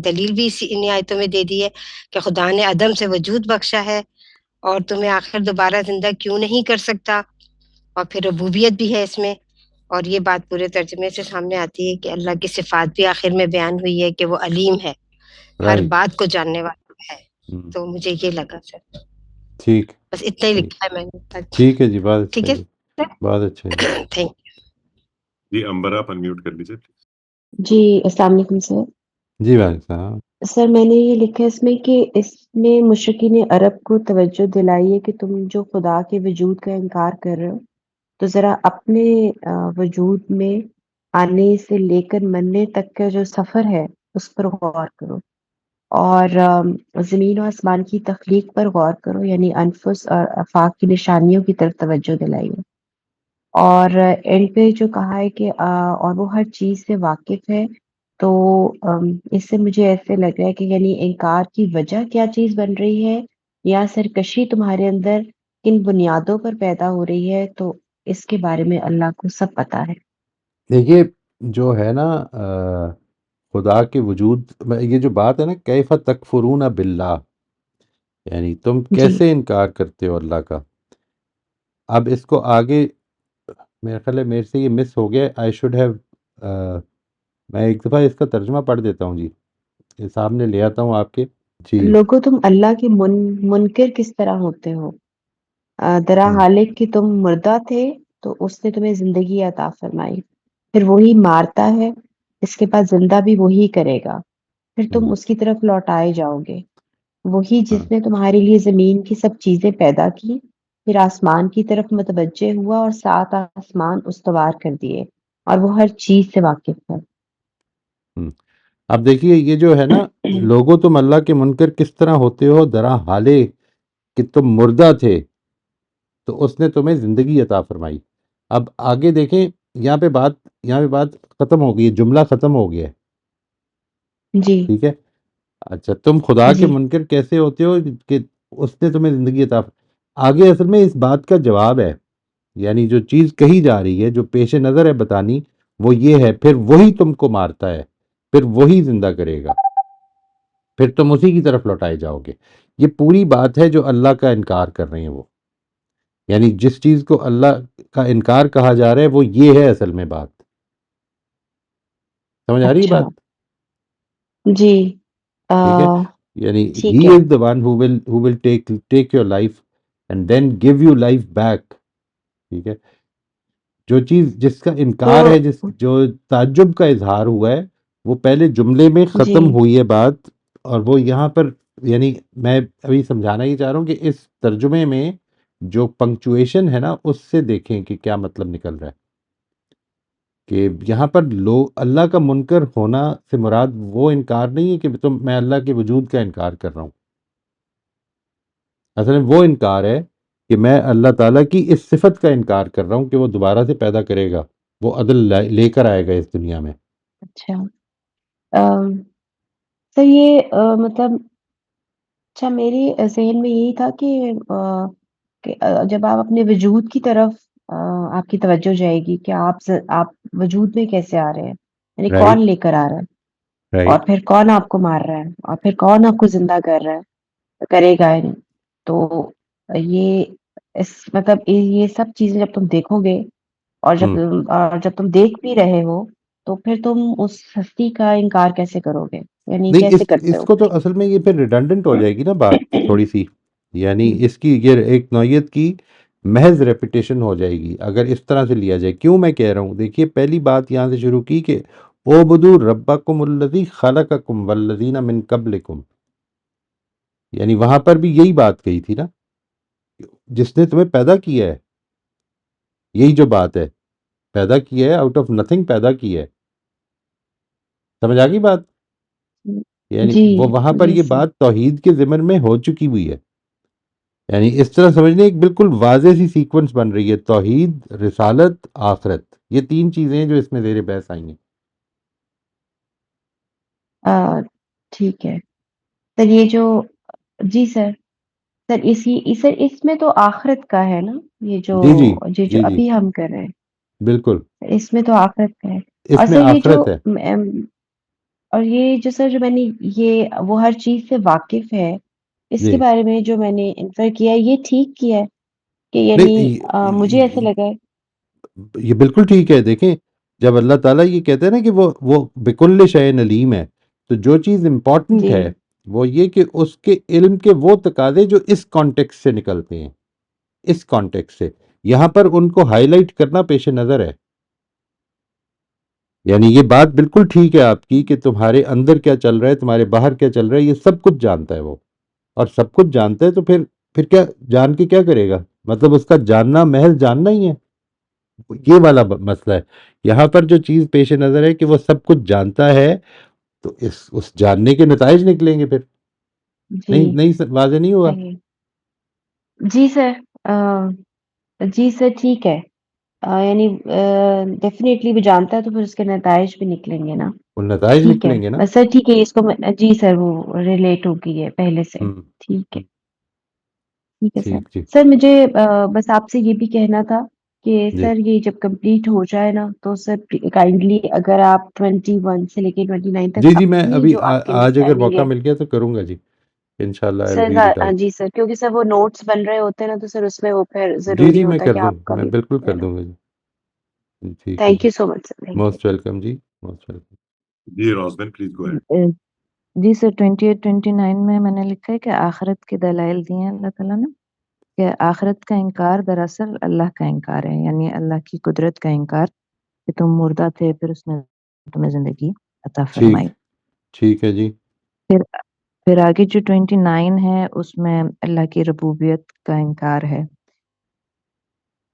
دلیل بھی انہی آیتوں میں دے دی ہے کہ خدا نے عدم سے وجود بخشا ہے اور تمہیں آخر دوبارہ زندہ کیوں نہیں کر سکتا، اور پھر ربوبیت بھی ہے اس میں، اور یہ بات پورے ترجمے سے سامنے آتی ہے کہ اللہ کی صفات بھی آخر میں بیان ہوئی ہے کہ وہ علیم ہے، ہر بات کو جاننے والا ہے۔ تو مجھے یہ لگا سر، ٹھیک، بس اتنا ہی لکھا ہے میں نے۔ ٹھیک ہے جی، بات ٹھیک ہے بہت اچھا جی، تھینک جی امبر آپ انمیوٹ کر لیجیے۔ جی السلام علیکم سر۔ جی وعلیکم السلام۔ سر میں نے یہ لکھا اس میں کہ اس میں مشرکین عرب کو توجہ دلائی ہے کہ تم جو خدا کے وجود کا انکار کر رہے ہو تو ذرا اپنے وجود میں آنے سے لے کر مرنے تک کا جو سفر ہے اس پر غور کرو، اور زمین و آسمان کی تخلیق پر غور کرو، یعنی انفس اور آفاق کی نشانیوں کی طرف توجہ دلائیے، اور اینڈ پہ جو کہا ہے کہ اور وہ ہر چیز سے واقف ہے، تو اس سے مجھے ایسے لگ رہا ہے کہ یعنی انکار کی وجہ کیا چیز بن رہی ہے، یا سرکشی تمہارے اندر کن بنیادوں پر پیدا ہو رہی ہے، تو اس کے بارے میں اللہ کو سب پتا ہے۔ دیکھیے جو ہے نا خدا کے وجود، یہ جو بات ہے نا کیف تکفرون باللہ، یعنی تم کیسے انکار کرتے ہو اللہ کا۔ اب اس کو آگے میرا خیال ہے میرے سے یہ مس ہو گیا، آئی شوڈ ہیو، میں ایک دفعہ اس کا ترجمہ پڑھ دیتا ہوں جی، یہ سامنے لے آتا ہوں آپ کے۔ جی لوگوں تم اللہ کے منکر کس طرح ہوتے ہو، درا حالک کہ تم مردہ تھے تو اس نے تمہیں زندگی عطا فرمائی، پھر وہی مارتا ہے، اس کے بعد زندہ بھی وہی کرے گا، پھر تم اس کی طرف لوٹائے جاؤ گے، وہی جس نے تمہارے لیے زمین کی سب چیزیں پیدا کی، پھر آسمان کی طرف متوجہ ہوا اور 7 آسمان استوار کر دیے، اور وہ ہر چیز سے واقف ہے۔ اب دیکھیے یہ جو ہے نا، لوگوں تم اللہ کے منکر کس طرح ہوتے ہو، درا حالے کہ تم مردہ تھے تو اس نے تمہیں زندگی عطا فرمائی۔ اب آگے دیکھیں، یہاں پہ بات ختم ہو گئی ہے، جملہ ختم ہو گیا ہے، جی ٹھیک ہے۔ اچھا، تم خدا کے جی منکر کیسے ہوتے ہو کہ اس نے تمہیں زندگی عطا آگے اصل میں اس بات کا جواب ہے، یعنی جو چیز کہی جا رہی ہے، جو پیش نظر ہے بتانی، وہ یہ ہے پھر وہی تم کو مارتا ہے، پھر وہی زندہ کرے گا، پھر تم اسی کی طرف لوٹائے جاؤ گے۔ یہ پوری بات ہے جو اللہ کا انکار کر رہے ہیں وہ، یعنی جس چیز کو اللہ کا انکار کہا جا رہا ہے وہ یہ ہے اصل میں بات، سمجھ آ رہی ہے اچھا بات؟ جی ٹھیک ہے، یعنی ٹھیک ہی ہے از the one who will take your life and then give you life back، ٹھیک ہے۔ جو چیز جس کا تو انکار ہے، جو تعجب کا اظہار ہوا ہے، وہ پہلے جملے میں جی ختم ہوئی ہے بات، اور وہ یہاں پر، یعنی میں ابھی سمجھانا یہ چاہ رہا ہوں کہ اس ترجمے میں جو پنکچویشن ہے نا اس سے دیکھیں کہ کیا مطلب نکل رہا ہے، کہ یہاں پر اللہ کا منکر ہونا سے مراد وہ انکار نہیں ہے کہ میں اللہ کے وجود کا انکار کر رہا ہوں، اصل میں وہ انکار ہے کہ میں اللہ تعالیٰ کی اس صفت کا انکار کر رہا ہوں کہ وہ دوبارہ سے پیدا کرے گا، وہ عدل لے کر آئے گا اس دنیا میں۔ اچھا تو یہ مطلب میری ذہن میں یہی تھا کہ جب آپ اپنے وجود کی طرف آپ کی توجہ جائے گی کہ آپ وجود میں کیسے آ رہے ہیں، یعنی کون رائٹ لے کر آ رہا ہے اور رائٹ پھر کون آپ کو مار رہا ہے اور پھر کون آپ کو زندہ کر رہا ہے، کرے گا ہی نہیں۔ تو یہ مطلب یہ سب چیزیں جب تم دیکھو گے اور جب تم دیکھ بھی رہے ہو تو پھر تم اس ہستی کا انکار کیسے کرو گے، یعنی نہیں کیسے کرتے اس ہو؟ کو تو اصل میں یہ پھر ریڈنڈنٹ ہو جائے گی نا بات تھوڑی سی، یعنی اس کی یہ ایک نوعیت کی محض ریپیٹیشن ہو جائے گی اگر اس طرح سے لیا جائے۔ کیوں میں کہہ رہا ہوں، دیکھیے پہلی بات یہاں سے شروع کی کہ اعبدوا ربکم الذی خلقکم والذین من قبلکم، یعنی وہاں پر بھی یہی بات کہی تھی نا، جس نے تمہیں پیدا کیا ہے، یہی جو بات ہے، پیدا کیا ہے آؤٹ آف نتھنگ، پیدا کیا ہے، سمجھ آ گئی بات؟ یعنی جی وہ وہاں پر جی یہ سر، بات توحید کے ضمن میں ہو چکی ہوئی ہے، یعنی اس طرح سمجھنے ایک بالکل واضح سی سیکوینس بن رہی ہے، توحید، رسالت، آخرت، یہ تین چیزیں ہیں جو اس میں زیر بحث آئی ہیں۔ ٹھیک ہے سر، یہ جو جی سر، سر اس میں تو آخرت کا ہے نا، یہ جو جی جی یہ جو جی جی ابھی ہم کر رہے ہیں، بالکل، اس میں تو آخرت کا ہے۔ اور اس میں سر یہ جو آخرت ہے۔ اور یہ جو سر جو میں نے یہ وہ ہر چیز سے واقف ہے، اس کے جی بارے میں جو میں نے انفر کیا ہے، یہ ٹھیک کیا ہے کہ یعنی نہیں مجھے ایسا لگا ہے یہ بالکل ٹھیک ہے۔ دیکھیں جب اللہ تعالیٰ یہ کہتے ہیں نا کہ وہ بکل شیء علیم ہے، تو جو چیز امپورٹنٹ جی ہے وہ یہ کہ اس کے علم کے وہ تقاضے جو اس کانٹیکس سے نکلتے ہیں، اس کانٹیکس سے یہاں پر ان کو ہائی لائٹ کرنا پیش نظر ہے۔ یعنی یہ بات بالکل ٹھیک ہے آپ کی کہ تمہارے اندر کیا چل رہا ہے، تمہارے باہر کیا چل رہا ہے، یہ سب کچھ جانتا ہے وہ، اور سب کچھ جانتا ہے تو پھر کیا جان کے کیا کرے گا؟ مطلب اس کا جاننا محض جاننا ہی ہے، یہ والا مسئلہ ہے۔ یہاں پر جو چیز پیش نظر ہے کہ وہ سب کچھ جانتا ہے، تو اس جاننے کے نتائج نکلیں گے پھر، جی نہیں واضح نہیں ہوا؟ صحیح جی سر، جی سر ٹھیک ہے، یعنی ڈیفینیٹلی وہ جانتا ہے تو پھر اس کے نتائج بھی نکلیں گے نا، وہ نتائج ٹھیک ہے نکلیں گے نا۔ بس سر، ٹھیک ہے اس کو جی سر وہ ریلیٹ ہو گئی ہے پہلے سے، ہوں ٹھیک ہے ہوں، ٹھیک ہے سر۔ ٹھیک جی سر مجھے بس آپ سے یہ بھی کہنا تھا کہ جی سر یہ جب کمپلیٹ ہو جائے نا تو سر کائنڈلی اگر آپ 21 سے لے کے 29 تک جی میں اپنی ابھی جو آپ کی آج اگر انڈرسٹینڈنگ موقع ہے مل گیا تو کروں گا جی، انشاءاللہ آئی ول سر، ریڈ اٹ آؤٹ۔ جی سر، کیونکہ سر وہ نوٹس بن رہے ہوتے ہیں نا تو سر اس میں وہ پھر جی ضروری میں ہوتا ہے کر کہ دوں، آپ کا میں بھی بالکل ہے کر نا۔ دوں گا جی، ٹھیک ہے تھینک جی، you so much sir, thank most welcome جی، موسٹ ویلکم۔ جی Rozbeen please go ahead. You جی سر، 28-29 میں نے لکھا ہے کہ آخرت کے دلائل دیے ہیں اللہ تعالیٰ نے، کہ آخرت کا انکار دراصل اللہ کا انکار ہے، یعنی اللہ کی قدرت کا انکار کہ تم مردہ تھے پھر اس نے تمہیں زندگی عطا فرمائی۔ ٹھیک ہے جی، پھر آگے جو 29 ہے اس میں اللہ کی ربوبیت کا انکار ہے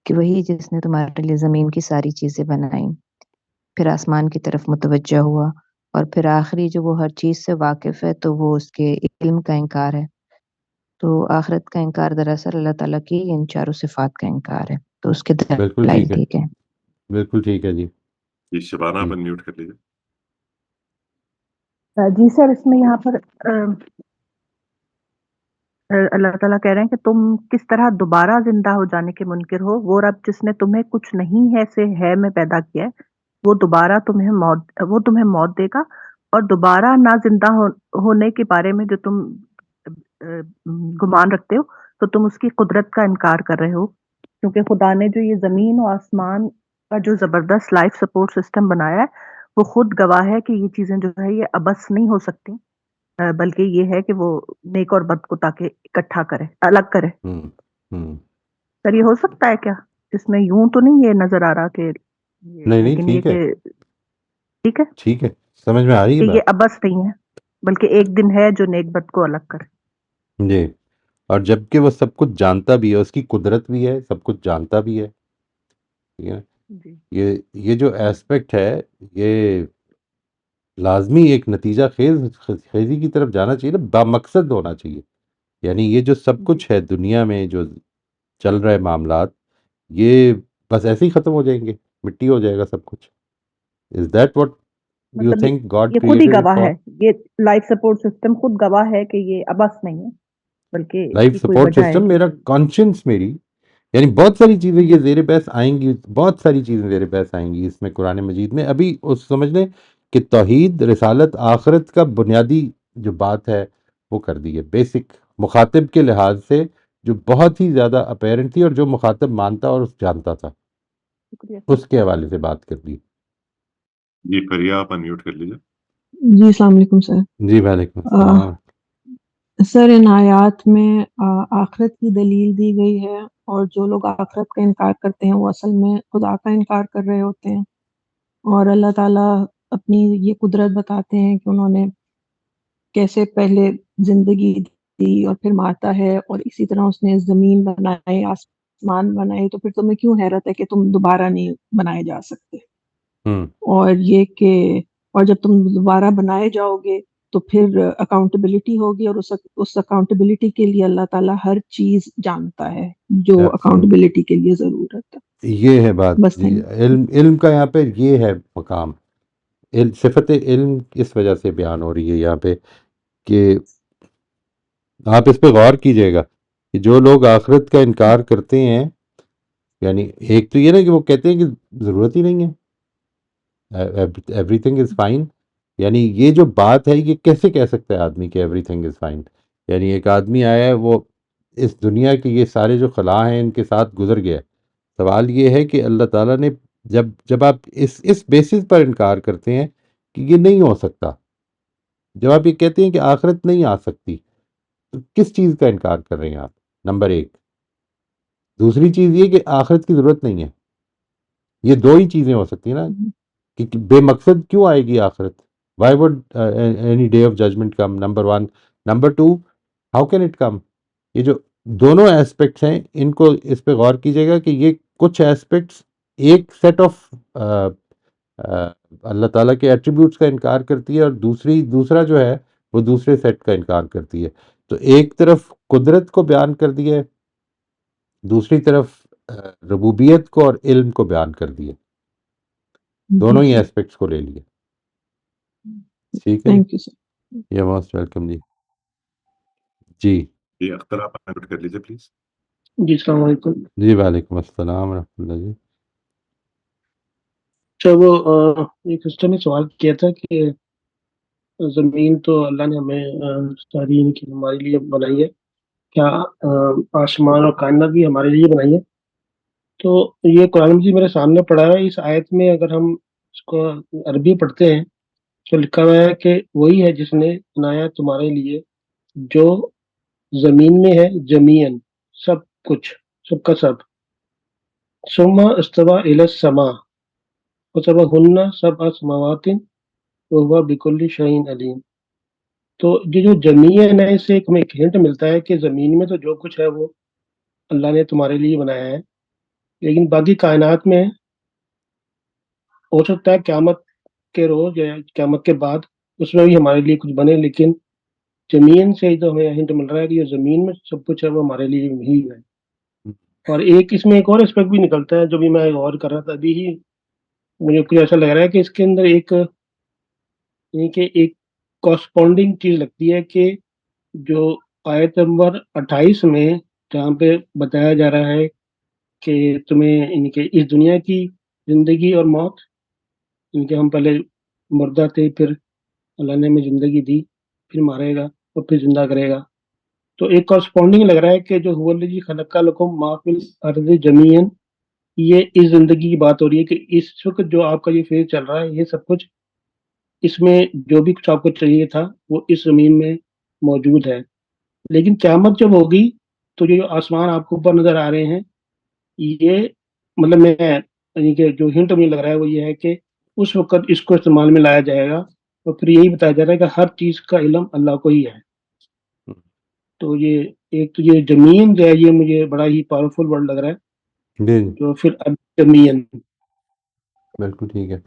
کہ وہی جس نے تمہارے لیے زمین کی ساری چیزیں بنائیں، پھر آسمان کی طرف متوجہ ہوا، اور پھر آخری جو وہ ہر چیز سے واقف ہے تو وہ اس کے علم کا انکار ہے۔ تو آخرت کا انکار دراصل اللہ تعالیٰ کی ان چاروں صفات کا انکار ہے، تو اس کے بالکل دلائل ٹھیک ہے، دیے گئے۔ بالکل ٹھیک ہے جی جی شبانہ جی آپ انمیوٹ کر لیجیے۔ جی سر، اس میں یہاں پر اللہ تعالیٰ کہہ رہے ہیں کہ تم کس طرح دوبارہ زندہ ہو جانے کے منکر ہو۔ وہ رب جس نے تمہیں کچھ نہیں ہے سے ہے میں پیدا کیا ہے، وہ تمہیں موت دے گا، اور دوبارہ نہ زندہ ہونے کے بارے میں جو تم گمان رکھتے ہو تو تم اس کی قدرت کا انکار کر رہے ہو، کیونکہ خدا نے جو یہ زمین و آسمان کا جو زبردست لائف سپورٹ سسٹم بنایا ہے وہ خود گواہ ہے کہ یہ چیزیں جو ہے یہ ابس نہیں ہو سکتی، بلکہ یہ ہے کہ وہ نیک اور بد کو تاکہ اکٹھا کرے، الگ کرے۔ ہوں ہوں سر یہ ہو سکتا ہے کیا؟ اس میں یوں تو نہیں یہ نظر آ رہا کہ نہیں لیکن یہ ٹھیک ہے، کہ ٹھیک ہے ٹھیک ہے، سمجھ میں آ رہی ہے کہ یہ بات ابس نہیں ہے، بلکہ ایک دن ہے جو نیک بد کو الگ کرے۔ جی، اور جبکہ وہ سب کچھ جانتا بھی ہے، اس کی قدرت بھی ہے، سب کچھ جانتا بھی ہے، ٹھیک ہے نا؟ جی یہ جو ایسپیکٹ ہے یہ لازمی ایک نتیجہ خیزی کی طرف جانا چاہیے نا، بامقصد ہونا چاہیے۔ یعنی یہ جو سب جی کچھ ہے دنیا میں جو چل رہے معاملات، یہ بس ایسے ہی ختم ہو جائیں گے، مٹی ہو جائے گا سب کچھ۔ از دیٹ واٹ یو مطلب تھنک گاڈ یہ خود ہی کریٹڈ اٹ گواہ فار؟ ہے، یہ لائف سپورٹ سسٹم خود گواہ ہے کہ یہ ابس نہیں ہے، بلکہ اس لائف کی کوئی سپورٹ وجہ ہے سسٹم کہ میرا کانشنس، میری یعنی بہت ساری چیزیں یہ زیر بحث آئیں گی، بہت ساری چیزیں زیر بحث آئیں گی اس میں قرآن مجید میں. ابھی اس سمجھ لیں کہ توحید، رسالت، آخرت کا بنیادی جو بات ہے وہ کر دی ہے، بیسک مخاطب کے لحاظ سے جو بہت ہی زیادہ اپیرنٹ تھی اور جو مخاطب مانتا اور جانتا تھا، شکریہ اس کے حوالے سے بات کر دی. جی فریہ آپ انمیوٹ کر لیجیے. جی السلام علیکم سر. جی وعلیکم السلام. سر ان آیات میں آخرت کی دلیل دی گئی ہے، اور جو لوگ آخرت کا انکار کرتے ہیں وہ اصل میں خدا کا انکار کر رہے ہوتے ہیں، اور اللہ تعالیٰ اپنی یہ قدرت بتاتے ہیں کہ انہوں نے کیسے پہلے زندگی دی اور پھر مارتا ہے، اور اسی طرح اس نے زمین بنائے، آسمان بنائے، تو پھر تمہیں کیوں حیرت ہے کہ تم دوبارہ نہیں بنائے جا سکتے. اور یہ کہ اور جب تم دوبارہ بنائے جاؤ گے تو پھر اکاؤنٹیبلٹی ہوگی، اور اس اکاؤنٹیبلٹی کے لیے اللہ تعالیٰ ہر چیز جانتا ہے جو اکاؤنٹیبلٹی کے لیے ضرورت ہے. یہ ہے بات. بس جی علم کا یہاں پہ یہ ہے مقام. صفت علم اس وجہ سے بیان ہو رہی ہے یہاں پہ کہ آپ اس پہ غور کیجئے گا کہ جو لوگ آخرت کا انکار کرتے ہیں، یعنی ایک تو یہ نا کہ وہ کہتے ہیں کہ ضرورت ہی نہیں ہے، ایوری تھنگ از فائن. یعنی یہ جو بات ہے یہ کیسے کہہ سکتا ہے آدمی کہ ایوری تھنگ از فائن؟ یعنی ایک آدمی آیا ہے، وہ اس دنیا کے یہ سارے جو خلا ہیں ان کے ساتھ گزر گیا. سوال یہ ہے کہ اللہ تعالیٰ نے جب آپ اس بیسس پر انکار کرتے ہیں کہ یہ نہیں ہو سکتا، جب آپ یہ کہتے ہیں کہ آخرت نہیں آ سکتی، تو کس چیز کا انکار کر رہے ہیں آپ؟ نمبر ایک. دوسری چیز یہ کہ آخرت کی ضرورت نہیں ہے. یہ دو ہی چیزیں ہو سکتی ہیں نا کہ بے مقصد کیوں آئے گی آخرت؟ Why would any day of judgment come? Number one. Number two, how can it come? یہ جو دونوں ایسپیکٹس ہیں ان کو اس پہ غور کیجیے گا کہ یہ کچھ ایسپیکٹس ایک سیٹ آف اللہ تعالیٰ کے ایٹریبیوٹس کا انکار کرتی ہے، اور دوسرا جو ہے وہ دوسرے سیٹ کا انکار کرتی ہے. تو ایک طرف قدرت کو بیان کر دیا ہے، دوسری طرف ربوبیت کو اور علم کو بیان کر دیا. دونوں ہی ایسپیکٹس کو لے لیے. ٹھیک ہے، تھینک یو سر. یہ موسٹ ویلکم. جی جی اختر آپ انمیوٹ کر لیجیے پلیز. جی السلام علیکم. جی وعلیکم السلام ورحمۃ اللہ. جی اچھا، وہ ایک سسٹر نے سوال کیا تھا کہ زمین تو اللہ نے ہمیں ساری ہمارے لیے بنائی ہے، کیا آسمان اور کائنات بھی ہمارے لیے بنائی ہے؟ تو یہ قرآن مجید میرے سامنے پڑا ہے. اس آیت میں اگر ہم اس کو عربی پڑھتے ہیں تو لکھا ہوا ہے کہ وہی ہے جس نے بنایا تمہارے لیے جو زمین میں ہے، جمیعن سب کچھ، سب کا سب. ثم استوى الى السماء وسبحن سبع سماوات وهو بكل شيء علیم. تو یہ جو زمین ہے اس سے ہمیں ایک ہنٹ ملتا ہے کہ زمین میں تو جو کچھ ہے وہ اللہ نے تمہارے لیے بنایا ہے، لیکن باقی کائنات میں ہو سکتا ہے قیامت کے روز یا قیامت کے بعد اس میں بھی ہمارے لیے کچھ بنے، لیکن زمین سے ہی تو ہمیں ہنٹ مل رہا ہے کہ جو زمین میں سب کچھ ہے وہ ہمارے لیے ہی ہے. اور ایک اس میں ایک اور اسپیکٹ بھی نکلتا ہے جو بھی میں غور کر رہا تھا ابھی ہی، مجھے کچھ ایسا لگ رہا ہے کہ اس کے اندر ایک کورسپونڈنگ چیز لگتی ہے کہ جو آیت نمبر 28 میں جہاں پہ بتایا جا رہا ہے کہ تمہیں اس دنیا کی زندگی اور موت، ہم پہلے مردہ تھے، پھر اللہ نے ہمیں زندگی دی، پھر مارے گا اور پھر زندہ کرے گا. تو ایک کورسپونڈنگ لگ رہا ہے کہ جو هو الذی خلق لکم ما فی الارض جمیعا، یہ اس زندگی کی بات ہو رہی ہے کہ اس وقت جو آپ کا یہ فیز چل رہا ہے، یہ سب کچھ اس میں جو بھی کچھ آپ کو چاہیے تھا وہ اس زمین میں موجود ہے. لیکن قیامت جب ہوگی تو یہ جو آسمان آپ کو اوپر نظر آ رہے ہیں، یہ مطلب میں کہ جو ہنٹ مجھے لگ رہا ہے وہ یہ ہے کہ اس وقت اس کو استعمال میں لایا جائے گا، اور پھر یہی بتایا جا رہا ہے کہ ہر چیز کا علم اللہ کو ہی ہے. تو یہ ایک تو یہ زمین جو ہے یہ مجھے بڑا ہی پاورفل ورڈ لگ رہا ہے، جو پھر زمین. بالکل ٹھیک ہے.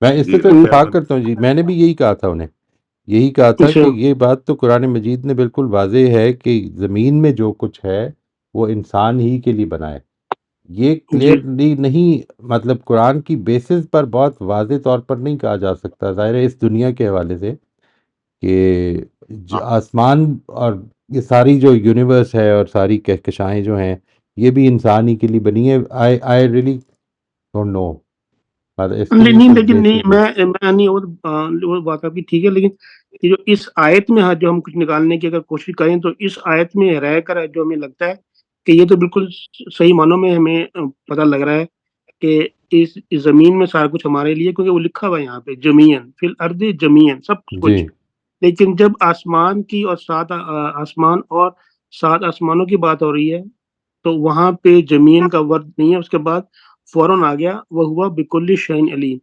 میں اس سے تو اتفاق کرتا ہوں. جی میں نے بھی یہی کہا تھا، انہیں یہی کہا تھا کہ یہ بات تو قرآن مجید نے بالکل واضح ہے کہ زمین میں جو کچھ ہے وہ انسان ہی کے لیے بنا ہے. یہ کلیئرلی نہیں، مطلب قرآن کی بیسس پر بہت واضح طور پر نہیں کہا جا سکتا، ظاہر ہے اس دنیا کے حوالے سے، کہ آسمان اور یہ ساری جو یونیورس ہے اور ساری کہکشائیں جو ہیں یہ بھی انسان ہی کے لیے بنی ہے. I really don't know. اس کے لیے نہیں کچھ لیکن نہیں بیسک میں نہیں وہ بات آپ کی ٹھیک ہے، لیکن یہ جو اس آیت میں جو ہم کچھ نکالنے کی اگر کوشش کریں تو اس آیت میں رہ کر جو ہمیں لگتا ہے کہ یہ تو بالکل صحیح معنوں میں ہمیں پتہ لگ رہا ہے کہ اس زمین میں سارا کچھ ہمارے لیے، کیونکہ وہ لکھا ہوا ہے یہاں پہ جمیعن فی الارض جمیعن سب کچھ. جی لیکن جب آسمان کی اور سات آسمان اور سات آسمانوں کی بات ہو رہی ہے تو وہاں پہ جمیعن کا ورد نہیں ہے، اس کے بعد فوراً آ گیا وہ ہوا بکل شیء علیم،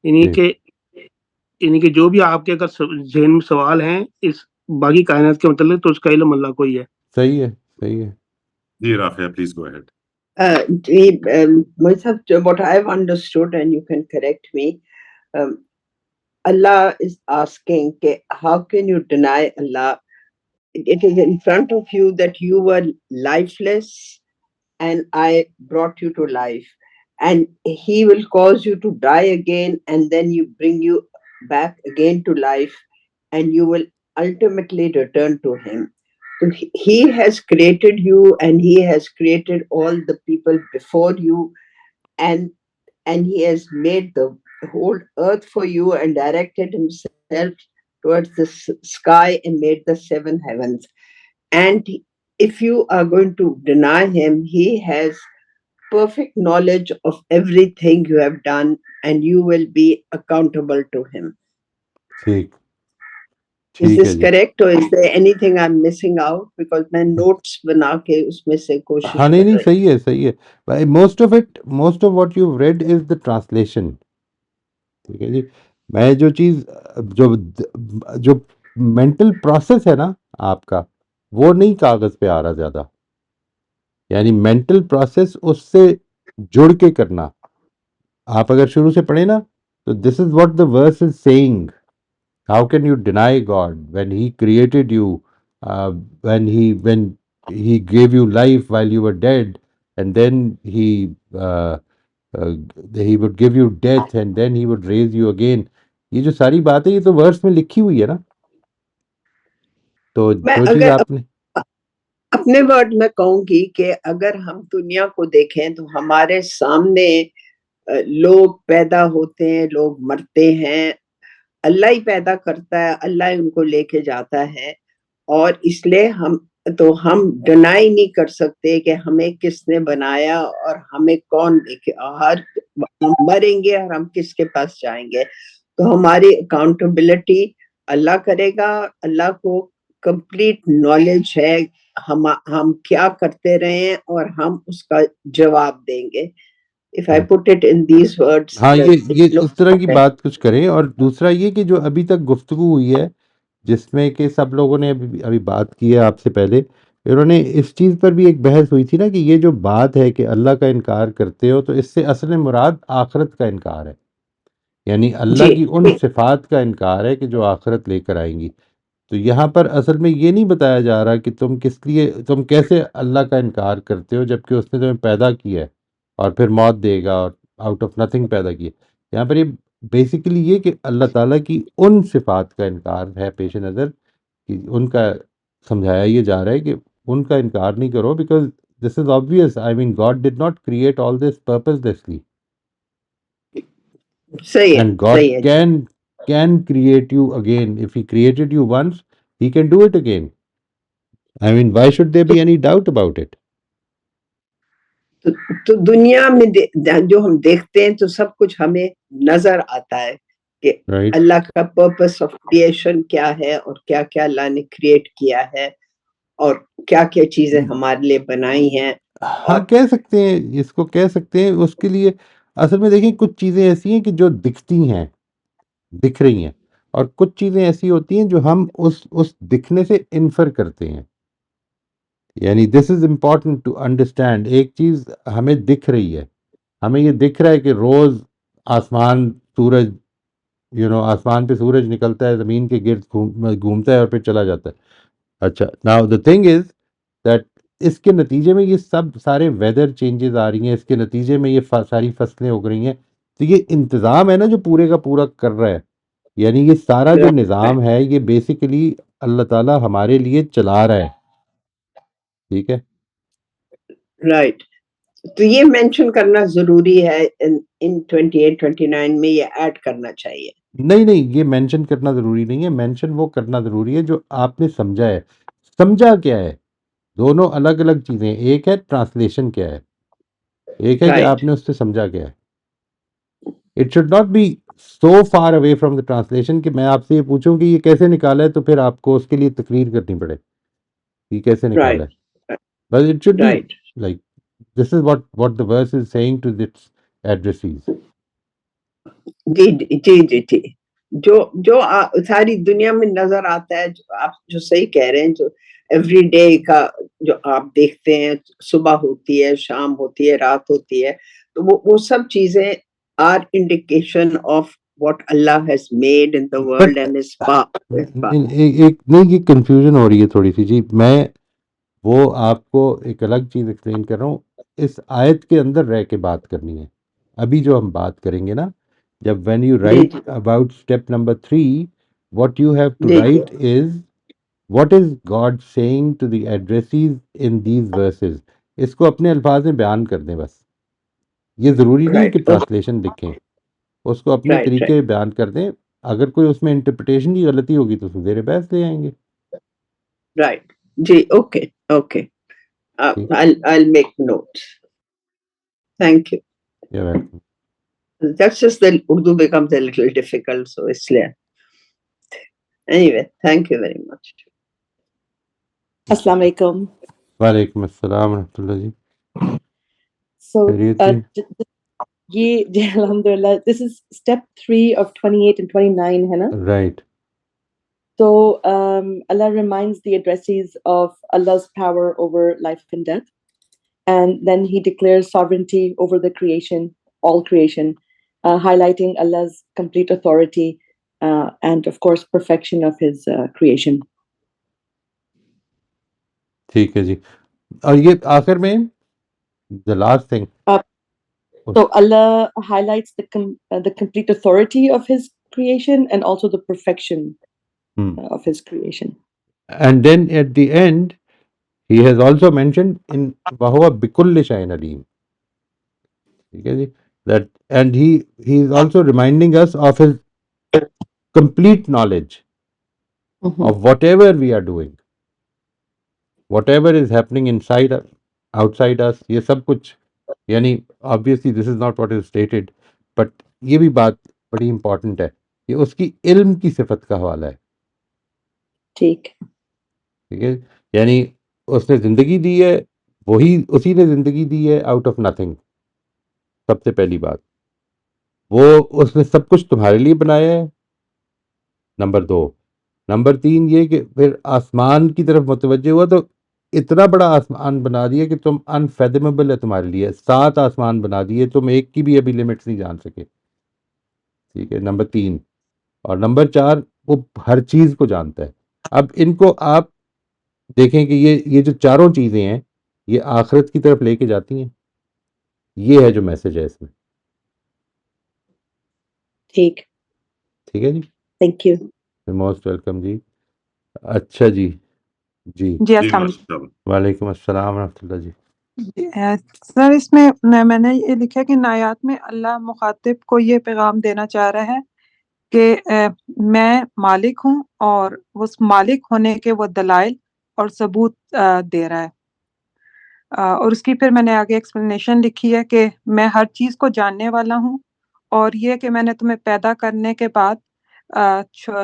یعنی کہ جو بھی آپ کے اگر ذہن میں سوال ہیں اس باقی کائنات کے متعلق تو اس کا علم اللہ کو ہی ہے. صحیح ہے صحیح ہے. جی Rafia please go ahead. What I've understood, and you can correct me, Allah is asking, how can you deny Allah? It is in front of you that you were lifeless and I brought you to life, and He will cause you to die again, and then you bring you back again to life, and you will ultimately return to Him. So He has created you, and He has created all the people before you, and He has made the whole earth for you and directed Himself towards the sky and made the 7 heavens. And if you are going to deny Him, He has perfect knowledge of everything you have done, and you will be accountable to Him. ٹھیک Is ٹھیک ہے this G. correct, or is there anything I'm missing out? Because میں notes بنا کے اس میں سے کوشش ہاں کر نہیں رہی. صحیح ہے صحیح ہے. Most of what you read is the translation. ٹھیک ہے جی. میں جو چیز جو مینٹل پروسیس ہے نا آپ کا وہ نہیں کاغذ پہ آ رہا زیادہ، یعنی مینٹل پروسیس اس سے جڑ کے کرنا. آپ اگر شروع سے پڑھیں نا تو this is what the verse is saying. How can you deny God when he created you, when he gave you life while you were dead, and then he would give you death, and then he would raise you again. یہ جو ساری باتیں یہ تو ورس میں لکھی ہوئی ہے نا. تو میں جو چیز اگر آپ نے اپنے ورڈ میں کہوں گی کہ اگر ہم دنیا کو دیکھیں تو ہمارے سامنے لوگ پیدا ہوتے ہیں، لوگ مرتے ہیں، اللہ ہی پیدا کرتا ہے، اللہ ہی ان کو لے کے جاتا ہے، اور اس لیے ہم ڈینائی نہیں کر سکتے کہ ہمیں کس نے بنایا اور ہمیں کون ہم مریں گے اور ہم کس کے پاس جائیں گے. تو ہماری اکاؤنٹیبلٹی اللہ کرے گا. اللہ کو کمپلیٹ نالج ہے ہم کیا کرتے رہے ہیں اور ہم اس کا جواب دیں گے. If I put it in these words, ہاں it یہ looks اس طرح کی okay. بات کچھ کریں. اور دوسرا یہ کہ جو ابھی تک گفتگو ہوئی ہے جس میں کہ سب لوگوں نے ابھی بات کی ہے آپ سے پہلے، انہوں نے اس چیز پر بھی ایک بحث ہوئی تھی نا کہ یہ جو بات ہے کہ اللہ کا انکار کرتے ہو تو اس سے اصل مراد آخرت کا انکار ہے، یعنی اللہ جی کی ان صفات کا انکار ہے کہ جو آخرت لے کر آئیں گی. تو یہاں پر اصل میں یہ نہیں بتایا جا رہا کہ تم کیسے اللہ کا انکار کرتے ہو جبکہ اس نے تمہیں پیدا کیا ہے اور پھر موت دے گا اور آؤٹ آف نتھنگ پیدا کیا. یہاں پر یہ بیسیکلی یہ کہ اللہ تعالیٰ کی ان صفات کا انکار ہے پیش نظر، کہ ان کا سمجھایا یہ جا رہا ہے کہ ان کا انکار نہیں کرو، because this is obvious. I mean, God did not create all this purposelessly. صحیح ہے، And God صحیح ہے. can create you again. If He created you once, He can do it again. I mean, why should there be any doubt about it? تو دنیا میں جو ہم دیکھتے ہیں تو سب کچھ ہمیں نظر آتا ہے کہ Right? اللہ کا پرپس آف کریشن کیا ہے اور کیا کیا اللہ نے کریٹ کیا ہے اور کیا کیا چیزیں ہمارے لیے بنائی ہیں. ہاں کہہ سکتے ہیں، اس کو کہہ سکتے ہیں. اس کے لیے اصل میں دیکھیں کچھ چیزیں ایسی ہیں کہ جو دکھتی ہیں، دکھ رہی ہیں، اور کچھ چیزیں ایسی ہوتی ہیں جو ہم اس دکھنے سے انفر کرتے ہیں. یعنی دس از امپورٹنٹ ٹو انڈرسٹینڈ. ایک چیز ہمیں دکھ رہی ہے، ہمیں یہ دکھ رہا ہے کہ روز آسمان سورج آسمان پہ سورج نکلتا ہے، زمین کے گرد گھومتا ہے اور پھر چلا جاتا ہے. اچھا، now the thing is that اس کے نتیجے میں یہ سب سارے ویدر چینجز آ رہی ہیں، اس کے نتیجے میں یہ ساری فصلیں اگ رہی ہیں. تو یہ انتظام ہے نا جو پورے کا پورا کر رہا ہے، یعنی یہ سارا جو نظام ہے یہ بیسیکلی اللہ تعالیٰ ہمارے لیے چلا رہا ہے. ٹھیک ہے. Right. تو یہ مینشن کرنا ضروری ہے ان 28 29 میں، یہ ایڈ کرنا چاہیے. نہیں یہ مینشن کرنا ضروری نہیں ہے، مینشن وہ کرنا ضروری ہے جو آپ نے سمجھا ہے. سمجھا کیا ہے؟ دونوں الگ الگ چیزیں. ایک ہے ٹرانسلیشن کیا ہے، ایک ہے کہ Right. آپ نے اس سے سمجھا کیا ہے. It should not be so far away from the translation کہ میں آپ سے یہ پوچھوں کہ یہ کیسے نکالا ہے تو پھر آپ کو اس کے لیے تقریر کرنی پڑے یہ کیسے نکالا Right. ہے. بس it should be Right. Like this is what the verse is saying to its addressees. جی جی جی جی جی. جو ساری دنیا میں نظر آتا ہے، جو آپ جو صحیح کہہ رہے ہیں، جو ایوری ڈے کا جو آپ دیکھتے ہیں، صبح ہوتی ہے، شام ہوتی ہے، رات ہوتی ہے، تو وہ سب چیزیں are indication of what Allah has made in the world but and his power. ایک نہیں یہ کنفیوژن ہو رہی ہے تھوڑی سی جی. میں وہ آپ کو ایک الگ چیز ایکسپلین کر رہا ہوں. اس آیت کے اندر رہ کے بات کرنی ہے. ابھی جو ہم بات کریں گے نا، جب وین یو جی رائٹ جی about step number 3 what you have to جی write is what is God saying to the addressees in these verses. اس کو اپنے الفاظ میں بیان کر دیں بس. یہ ضروری نہیں کہ رائٹ ٹرانسلیشن لکھیں، اس کو اپنے رائٹ طریقے بیان کر دیں. اگر کوئی اس میں انٹرپریٹیشن کی غلطی ہوگی تو زیر بحث لے آئیں گے. رائٹ. جی اوکے اوکے. ٹھیک، I'll make notes. Thank you. یا welcome. That's just the Urdu becomes a little difficult, so it's clear. Anyway, thank you very much. Assalamu alaikum. وعلیکم السلام ورحمۃ اللہ جی. So, خیریت جی؟ alhamdulillah, this is step 3 of 28 and 29, hai na? Right. So, Allah reminds the addressees of Allah's power over life and death. And then he declares sovereignty over the creation, all creation, highlighting Allah's complete authority and, of course, perfection of his creation. ٹھیک ہے جی. اور یہ آخر میں the last thing So Allah highlights the complete authority of his creation and also the perfection of his creation. and then at the end he has also mentioned in وَهُوَ بِكُلِّ شَيْءٍ عَلِيمٌ. ٹھیک ہے جی. that and he is also reminding us of his complete knowledge of whatever we are doing, whatever is happening inside us, outside us. یہ سب کچھ یعنی obviously this is not what is stated but یہ بھی بات بڑی important ہے کہ اس کی علم کی صفت کا حوالہ ہے. ٹھیک ہے یعنی اس نے زندگی دی ہے، وہی اسی نے زندگی دی ہے آؤٹ آف نتھنگ. سب سے پہلی بات وہ اس نے سب کچھ تمہارے لیے بنایا ہے. نمبر 2. نمبر 3 یہ کہ پھر آسمان کی طرف متوجہ ہوا تو اتنا بڑا آسمان بنا دیا کہ تم انفیدمیبل ہے تمہارے لیے. 7 آسمان بنا دیے، تم ایک کی بھی ابھی لمٹس نہیں جان سکے. ٹھیک ہے. نمبر 3 اور نمبر 4 وہ ہر چیز کو جانتا ہے. اب ان کو آپ دیکھیں کہ یہ جو چاروں چیزیں ہیں یہ آخرت کی طرف لے کے جاتی ہیں. یہ ہے جو میسج ہے اس میں. ٹھیک ہے جی. Thank you. موسٹ ویلکم جی. اچھا جی. جی جی السلام علیکم. وعلیکم السلام ورحمۃ اللہ جی. سر اس میں میں نے یہ لکھا کہ ان آیات میں اللہ مخاطب کو یہ پیغام دینا چاہ رہا ہے کہ میں مالک ہوں اور اس مالک ہونے کے وہ دلائل اور ثبوت دے رہا ہے. اور اس کی پھر میں نے آگے ایکسپلینیشن لکھی ہے کہ میں ہر چیز کو جاننے والا ہوں اور یہ کہ میں نے تمہیں پیدا کرنے کے بعد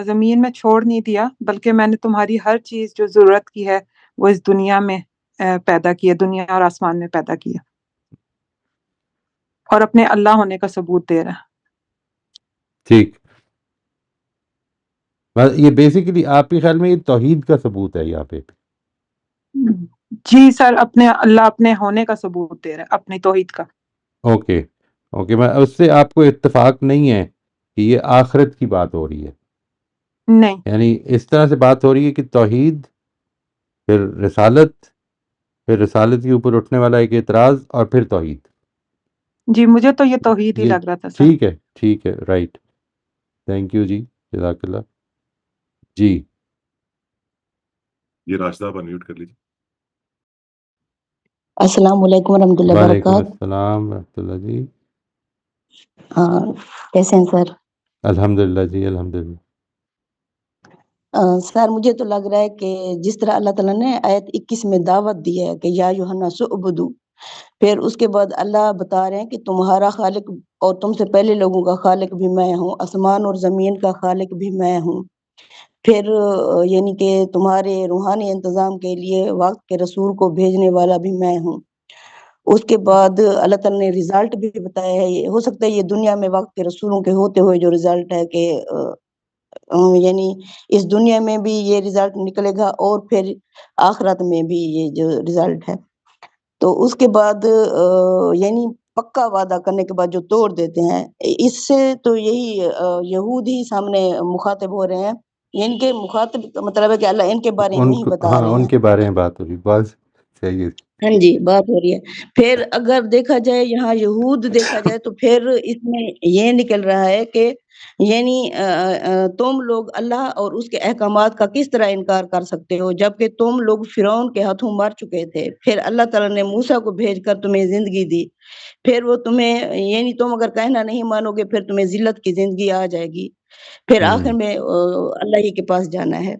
زمین میں چھوڑ نہیں دیا بلکہ میں نے تمہاری ہر چیز جو ضرورت کی ہے وہ اس دنیا میں پیدا کی ہے، دنیا اور آسمان میں پیدا کیا اور اپنے اللہ ہونے کا ثبوت دے رہا. ٹھیک. یہ بیسیکلی آپ کے خیال میں یہ توحید کا ثبوت ہے یہاں پہ؟ جی سر، اپنے اللہ اپنے ہونے کا ثبوت دے رہا ہے، اپنی توحید کا. اوکے میں اس سے آپ کو اتفاق نہیں ہے کہ یہ آخرت کی بات ہو رہی ہے؟ نہیں، یعنی اس طرح سے بات ہو رہی ہے کہ توحید، پھر رسالت کے اوپر اٹھنے والا ایک اعتراض اور پھر توحید. جی مجھے تو یہ توحید ہی لگ رہا تھا سر. ٹھیک ہے رائٹ. تھینک یو جی، جزاک اللہ. جی یہ راشدہ آپ انمیوٹ کر لیجیے. السلام علیکم ورحمۃ اللہ وعلیکم وبرکاتہ. السلام ورحمۃ اللہ جی. کیسے ہیں سر؟ الحمدللہ جی الحمدللہ. سر مجھے تو لگ رہا ہے کہ جس طرح اللہ تعالیٰ نے آیت 21 میں دعوت دی ہے کہ یا ایھا الناس اعبدوا، پھر اس کے بعد اللہ بتا رہے ہیں کہ تمہارا خالق اور تم سے پہلے لوگوں کا خالق بھی میں ہوں، آسمان اور زمین کا خالق بھی میں ہوں. پھر یعنی کہ تمہارے روحانی انتظام کے لیے وقت کے رسول کو بھیجنے والا بھی میں ہوں. اس کے بعد اللہ تعالیٰ نے رزلٹ بھی بتایا ہے. ہو سکتا ہے یہ دنیا میں وقت کے رسولوں کے ہوتے ہوئے جو رزلٹ ہے کہ یعنی اس دنیا میں بھی یہ رزلٹ نکلے گا اور پھر آخرت میں بھی یہ جو رزلٹ ہے. تو اس کے بعد یعنی پکا وعدہ کرنے کے بعد جو توڑ دیتے ہیں، اس سے تو یہی یہود ہی سامنے مخاطب ہو رہے ہیں. یعنی کہ مخاطب کا مطلب ہے کہ اللہ ان کے بارے میں ہی بتا رہے ان ہیں. کے بارے میں بات ہو رہی. بس صحیح ہے. ہاں جی، بات ہو رہی ہے. پھر اگر دیکھا جائے یہاں یہود دیکھا جائے تو پھر اس میں یہ نکل رہا ہے کہ یعنی تم لوگ اللہ اور اس کے احکامات کا کس طرح انکار کر سکتے ہو جبکہ تم لوگ فرعون کے ہاتھوں مر چکے تھے. پھر اللہ تعالیٰ نے موسیٰ کو بھیج کر تمہیں زندگی دی. پھر وہ تمہیں یعنی تم اگر کہنا نہیں مانو گے پھر تمہیں ذلت کی زندگی آ جائے گی. پھر آخر میں اللہ ہی کے پاس جانا ہے.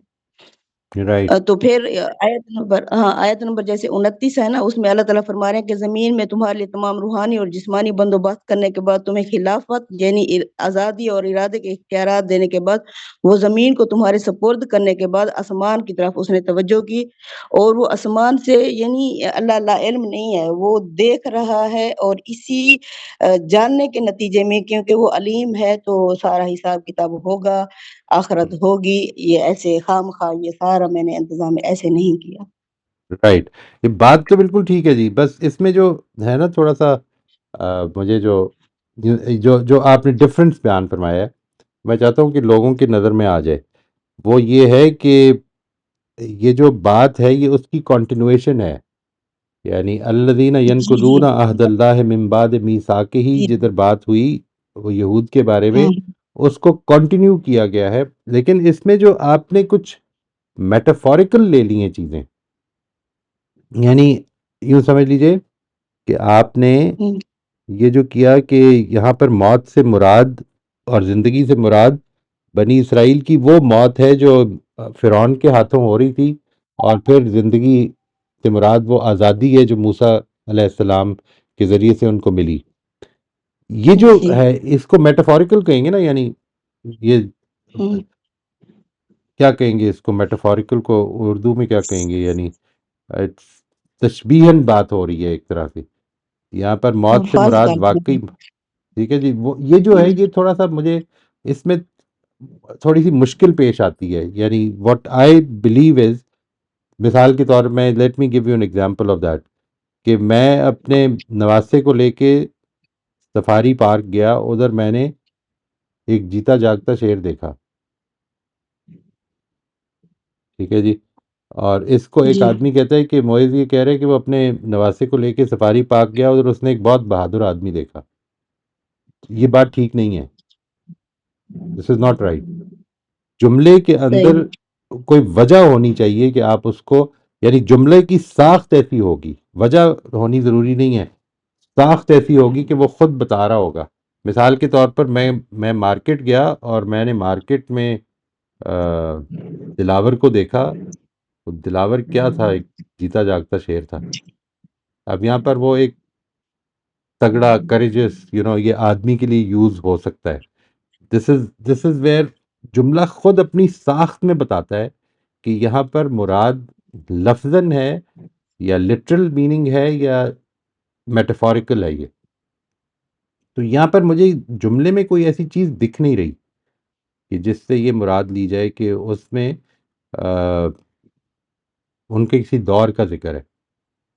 رائٹ. تو پھر آیت نمبر جیسے 29 ہے نا، اس میں اللہ تعالیٰ فرما رہے ہیں کہ زمین میں تمہارے لیے تمام روحانی اور جسمانی بندوبست کرنے کے بعد تمہیں خلافت یعنی آزادی اور ارادے کے اختیارات دینے کے بعد وہ زمین کو تمہارے سپرد کرنے کے بعد آسمان کی طرف اس نے توجہ کی. اور وہ آسمان سے یعنی اللہ لا علم نہیں ہے، وہ دیکھ رہا ہے اور اسی جاننے کے نتیجے میں کیونکہ وہ علیم ہے تو سارا حساب کتاب ہوگا، آخرت ہوگی. یہ ایسے خام خواہ یہ سارا میں نے انتظام ایسے نہیں کیا. رائٹ. یہ بات تو بالکل ٹھیک ہے جی. بس اس میں جو ہے نا تھوڑا سا مجھے جو آپ نے ڈفرینس بیان فرمایا ہے، میں چاہتا ہوں کہ لوگوں کی نظر میں آ جائے. وہ یہ ہے کہ یہ جو بات ہے یہ اس کی کنٹینویشن ہے. یعنی الذین ینقضون عہد اللہ من بعد میثاقہ، جدھر بات ہوئی وہ یہود کے بارے میں، اس کو کنٹینیو کیا گیا ہے. لیکن اس میں جو آپ نے کچھ میٹافوریکل لے لی ہیں چیزیں، یعنی یوں سمجھ لیجئے کہ آپ نے یہ جو کیا کہ یہاں پر موت سے مراد اور زندگی سے مراد بنی اسرائیل کی وہ موت ہے جو فرعون کے ہاتھوں ہو رہی تھی، اور پھر زندگی سے مراد وہ آزادی ہے جو موسیٰ علیہ السلام کے ذریعے سے ان کو ملی. یہ جو ہے اس کو میٹافوریکل کہیں گے نا، یعنی یہ کیا کہیں گے اس کو، میٹافوریکل کو اردو میں کیا کہیں گے، یعنی تشبیہاً بات ہو رہی ہے ایک طرح سے. یہاں پر موت سے مراد واقعی ٹھیک ہے جی. وہ یہ جو ہے یہ تھوڑا سا مجھے اس میں تھوڑی سی مشکل پیش آتی ہے. یعنی واٹ آئی بلیو از، مثال کے طور میں let me give you an example of that, کہ میں اپنے نواسے کو لے کے سفاری پارک گیا، ادھر میں نے ایک جیتا جاگتا شیر دیکھا. ٹھیک ہے جی. اور اس کو ایک آدمی کہتا ہے کہ معیز یہ کہہ رہے کہ وہ اپنے نواسے کو لے کے سفاری پارک گیا اور اس نے ایک بہت بہادر آدمی دیکھا. یہ بات ٹھیک نہیں ہے. دس از ناٹ رائٹ. جملے کے اندر کوئی وجہ ہونی چاہیے کہ آپ اس کو، یعنی جملے کی ساخت ایسی ہوگی، وجہ ہونی ضروری نہیں ہے، ساخت ایسی ہوگی کہ وہ خود بتا رہا ہوگا. مثال کے طور پر میں مارکیٹ گیا اور میں نے مارکیٹ میں دلاور کو دیکھا. دلاور کیا تھا؟ ایک جیتا جاگتا شیر تھا. اب یہاں پر وہ ایک تگڑا کریجس یہ آدمی کے لیے یوز ہو سکتا ہے. دس از ویئر جملہ خود اپنی ساخت میں بتاتا ہے کہ یہاں پر مراد لفظاً ہے یا لٹرل میننگ ہے یا میٹافوریکل ہے. یہ تو یہاں پر مجھے جملے میں کوئی ایسی چیز دکھ نہیں رہی کہ جس سے یہ مراد لی جائے کہ اس میں ان کے کسی دور کا ذکر ہے،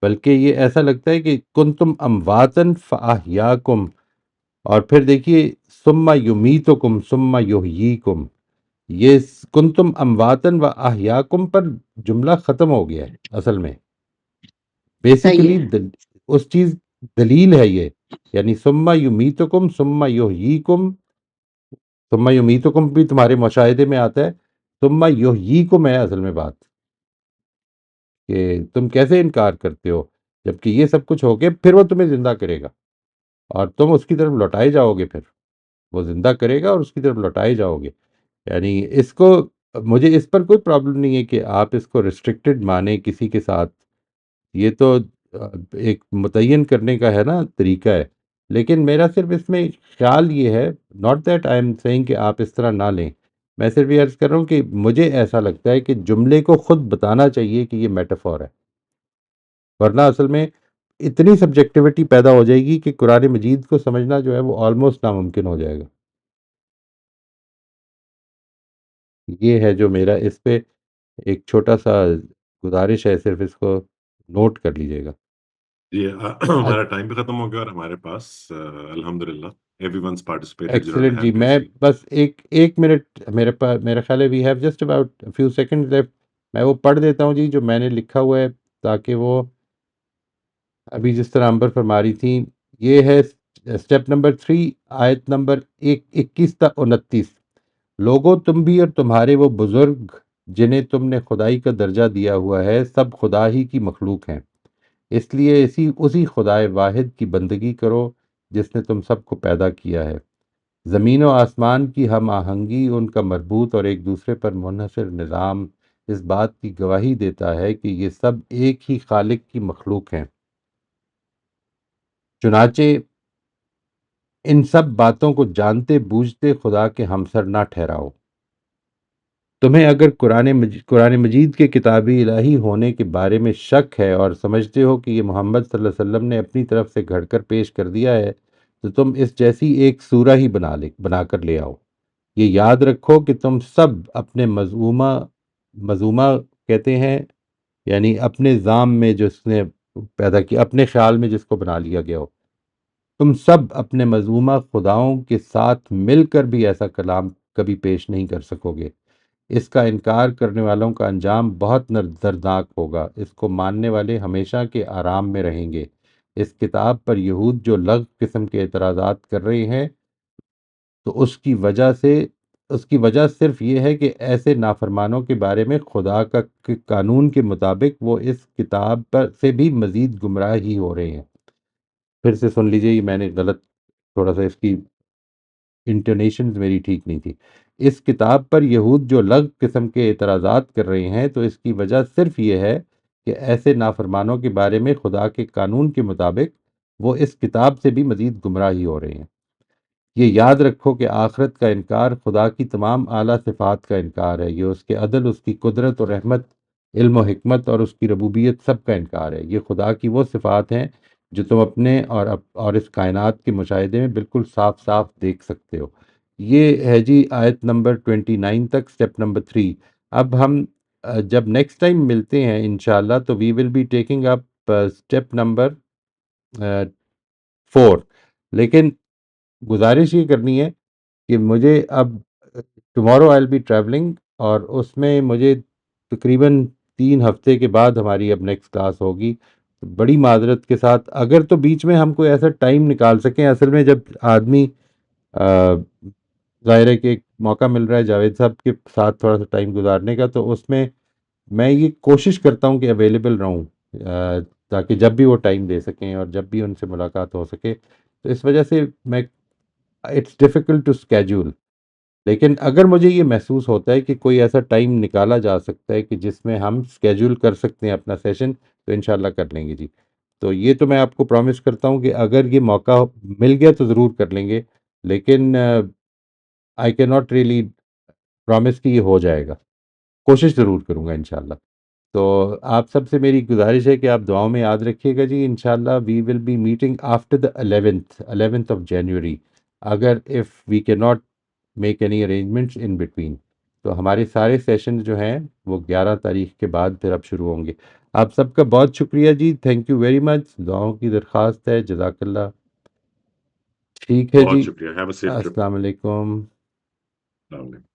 بلکہ یہ ایسا لگتا ہے کہ کنتم امواتن فاحیاکم، اور پھر دیکھیے ثم یمیتکم ثم یحییکم. یہ کنتم امواتن و احیاکم پر جملہ ختم ہو گیا ہے اصل میں. بیسیکلی اس چیز دلیل ہے یہ، یعنی ثم یمیتکم ثم یحییکم. ثم یمیتکم بھی تمہارے مشاہدے میں آتا ہے، ثم یحییکم ہے اصل میں بات، کہ تم کیسے انکار کرتے ہو جبکہ یہ سب کچھ ہو کے پھر وہ تمہیں زندہ کرے گا اور تم اس کی طرف لوٹائے جاؤ گے، پھر وہ زندہ کرے گا اور اس کی طرف لوٹائے جاؤ گے. یعنی اس کو مجھے اس پر کوئی پرابلم نہیں ہے کہ آپ اس کو ریسٹرکٹڈ مانیں کسی کے ساتھ، یہ تو ایک متعین کرنے کا ہے نا طریقہ ہے. لیکن میرا صرف اس میں خیال یہ ہے، not that I am saying کہ آپ اس طرح نہ لیں، میں صرف یہ عرض کر رہا ہوں کہ مجھے ایسا لگتا ہے کہ جملے کو خود بتانا چاہیے کہ یہ میٹافور ہے، ورنہ اصل میں اتنی سبجیکٹیوٹی پیدا ہو جائے گی کہ قرآن مجید کو سمجھنا جو ہے وہ آلموسٹ ناممکن ہو جائے گا. یہ ہے جو میرا اس پہ ایک چھوٹا سا گزارش ہے، صرف اس کو نوٹ کر لیجئے گا. جی ہمارا ٹائم بھی ختم ہو گیا اور ہمارے پاس الحمدللہ ایوری ونس پارٹیسپیٹڈ جنہوں نے ایکسلنٹ جی. ہیلپ میں بھیجی. بس ایک منٹ میرے پاس، میرا خیال ہے we have just about few second left. میں وہ پڑھ دیتا ہوں جی جو میں نے لکھا ہوا ہے، تاکہ وہ ابھی جس طرح امبر فرما رہی تھیں. یہ ہے اسٹیپ نمبر 3، آیت نمبر 21 تا 29. لوگوں تم بھی اور تمہارے وہ بزرگ جنہیں تم نے خدائی کا درجہ دیا ہوا ہے سب خدا ہی کی مخلوق ہیں، اس لیے اسی خدائے واحد کی بندگی کرو جس نے تم سب کو پیدا کیا ہے. زمین و آسمان کی ہم آہنگی، ان کا مربوط اور ایک دوسرے پر منحصر نظام اس بات کی گواہی دیتا ہے کہ یہ سب ایک ہی خالق کی مخلوق ہیں. چنانچہ ان سب باتوں کو جانتے بوجھتے خدا کے ہمسر نہ ٹھہراؤ. تمہیں اگر قرآن مجید کے کتابی الہی ہونے کے بارے میں شک ہے اور سمجھتے ہو کہ یہ محمد صلی اللہ علیہ وسلم نے اپنی طرف سے گھڑ کر پیش کر دیا ہے، تو تم اس جیسی ایک سورہ ہی بنا کر لے آؤ. یہ یاد رکھو کہ تم سب اپنے مظومہ کہتے ہیں، یعنی اپنے ذام میں جس نے پیدا کیا، اپنے خیال میں جس کو بنا لیا گیا ہو، تم سب اپنے مظلومہ خداؤں کے ساتھ مل کر بھی ایسا کلام کبھی پیش نہیں کر سکو گے. اس کا انکار کرنے والوں کا انجام بہت دردناک ہوگا. اس کو ماننے والے ہمیشہ کے آرام میں رہیں گے. اس کتاب پر یہود جو لغو قسم کے اعتراضات کر رہے ہیں، تو اس کی وجہ صرف یہ ہے کہ ایسے نافرمانوں کے بارے میں خدا کا قانون کے مطابق وہ اس کتاب پر سے بھی مزید گمراہ ہی ہو رہے ہیں. پھر سے سن لیجئے، یہ میں نے غلط، تھوڑا سا اس کی انٹونیشنز میری ٹھیک نہیں تھی. اس کتاب پر یہود جو لغو قسم کے اعتراضات کر رہے ہیں، تو اس کی وجہ صرف یہ ہے کہ ایسے نافرمانوں کے بارے میں خدا کے قانون کے مطابق وہ اس کتاب سے بھی مزید گمراہ ہی ہو رہے ہیں. یہ یاد رکھو کہ آخرت کا انکار خدا کی تمام اعلیٰ صفات کا انکار ہے. یہ اس کے عدل، اس کی قدرت اور رحمت، علم و حکمت اور اس کی ربوبیت سب کا انکار ہے. یہ خدا کی وہ صفات ہیں جو تم اپنے اور اس کائنات کے مشاہدے میں بالکل صاف صاف دیکھ سکتے ہو. یہ ہے جی آیت نمبر 29 تک، سٹیپ نمبر 3. اب ہم جب نیکسٹ ٹائم ملتے ہیں انشاءاللہ تو we will be taking up step number 4. لیکن گزارش یہ کرنی ہے کہ مجھے اب tomorrow I will be travelling, اور اس میں مجھے تقریباً 3 ہفتے کے بعد ہماری اب نیکسٹ کلاس ہوگی. بڑی معذرت کے ساتھ، اگر تو بیچ میں ہم کوئی ایسا ٹائم نکال سکیں، اصل میں جب آدمی ظاہر ہے کہ ایک موقع مل رہا ہے جاوید صاحب کے ساتھ تھوڑا سا ٹائم گزارنے کا، تو اس میں میں یہ کوشش کرتا ہوں کہ اویلیبل رہوں، تاکہ جب بھی وہ ٹائم دے سکیں اور جب بھی ان سے ملاقات ہو سکے. تو اس وجہ سے میں اٹس ڈیفیکلٹ ٹو اسکیجول، لیکن اگر مجھے یہ محسوس ہوتا ہے کہ کوئی ایسا ٹائم نکالا جا سکتا ہے کہ جس میں ہم اسکیجول کر سکتے ہیں اپنا سیشن، تو انشاءاللہ کر لیں گے جی. تو یہ تو میں آپ کو پرومس کرتا ہوں کہ اگر یہ موقع مل گیا تو ضرور کر لیں گے، لیکن آئی کی ناٹ ریئلی پرومس کہ یہ ہو جائے گا. کوشش ضرور کروں گا انشاءاللہ. تو آپ سب سے میری گزارش ہے کہ آپ دعاؤں میں یاد رکھیے گا جی. انشاءاللہ we will be meeting after the 11th of January, اگر اف وی کی not make any arrangements in between. تو ہمارے سارے سیشن جو ہیں وہ 11 تاریخ کے بعد پھر اب شروع ہوں گے. آپ سب کا بہت شکریہ جی، تھینک یو ویری مچ. دعاؤں کی درخواست ہے. جزاک اللہ. ٹھیک ہے بہت جی، شکریہ. Have a safe trip. السلام علیکم. السلام علیکم.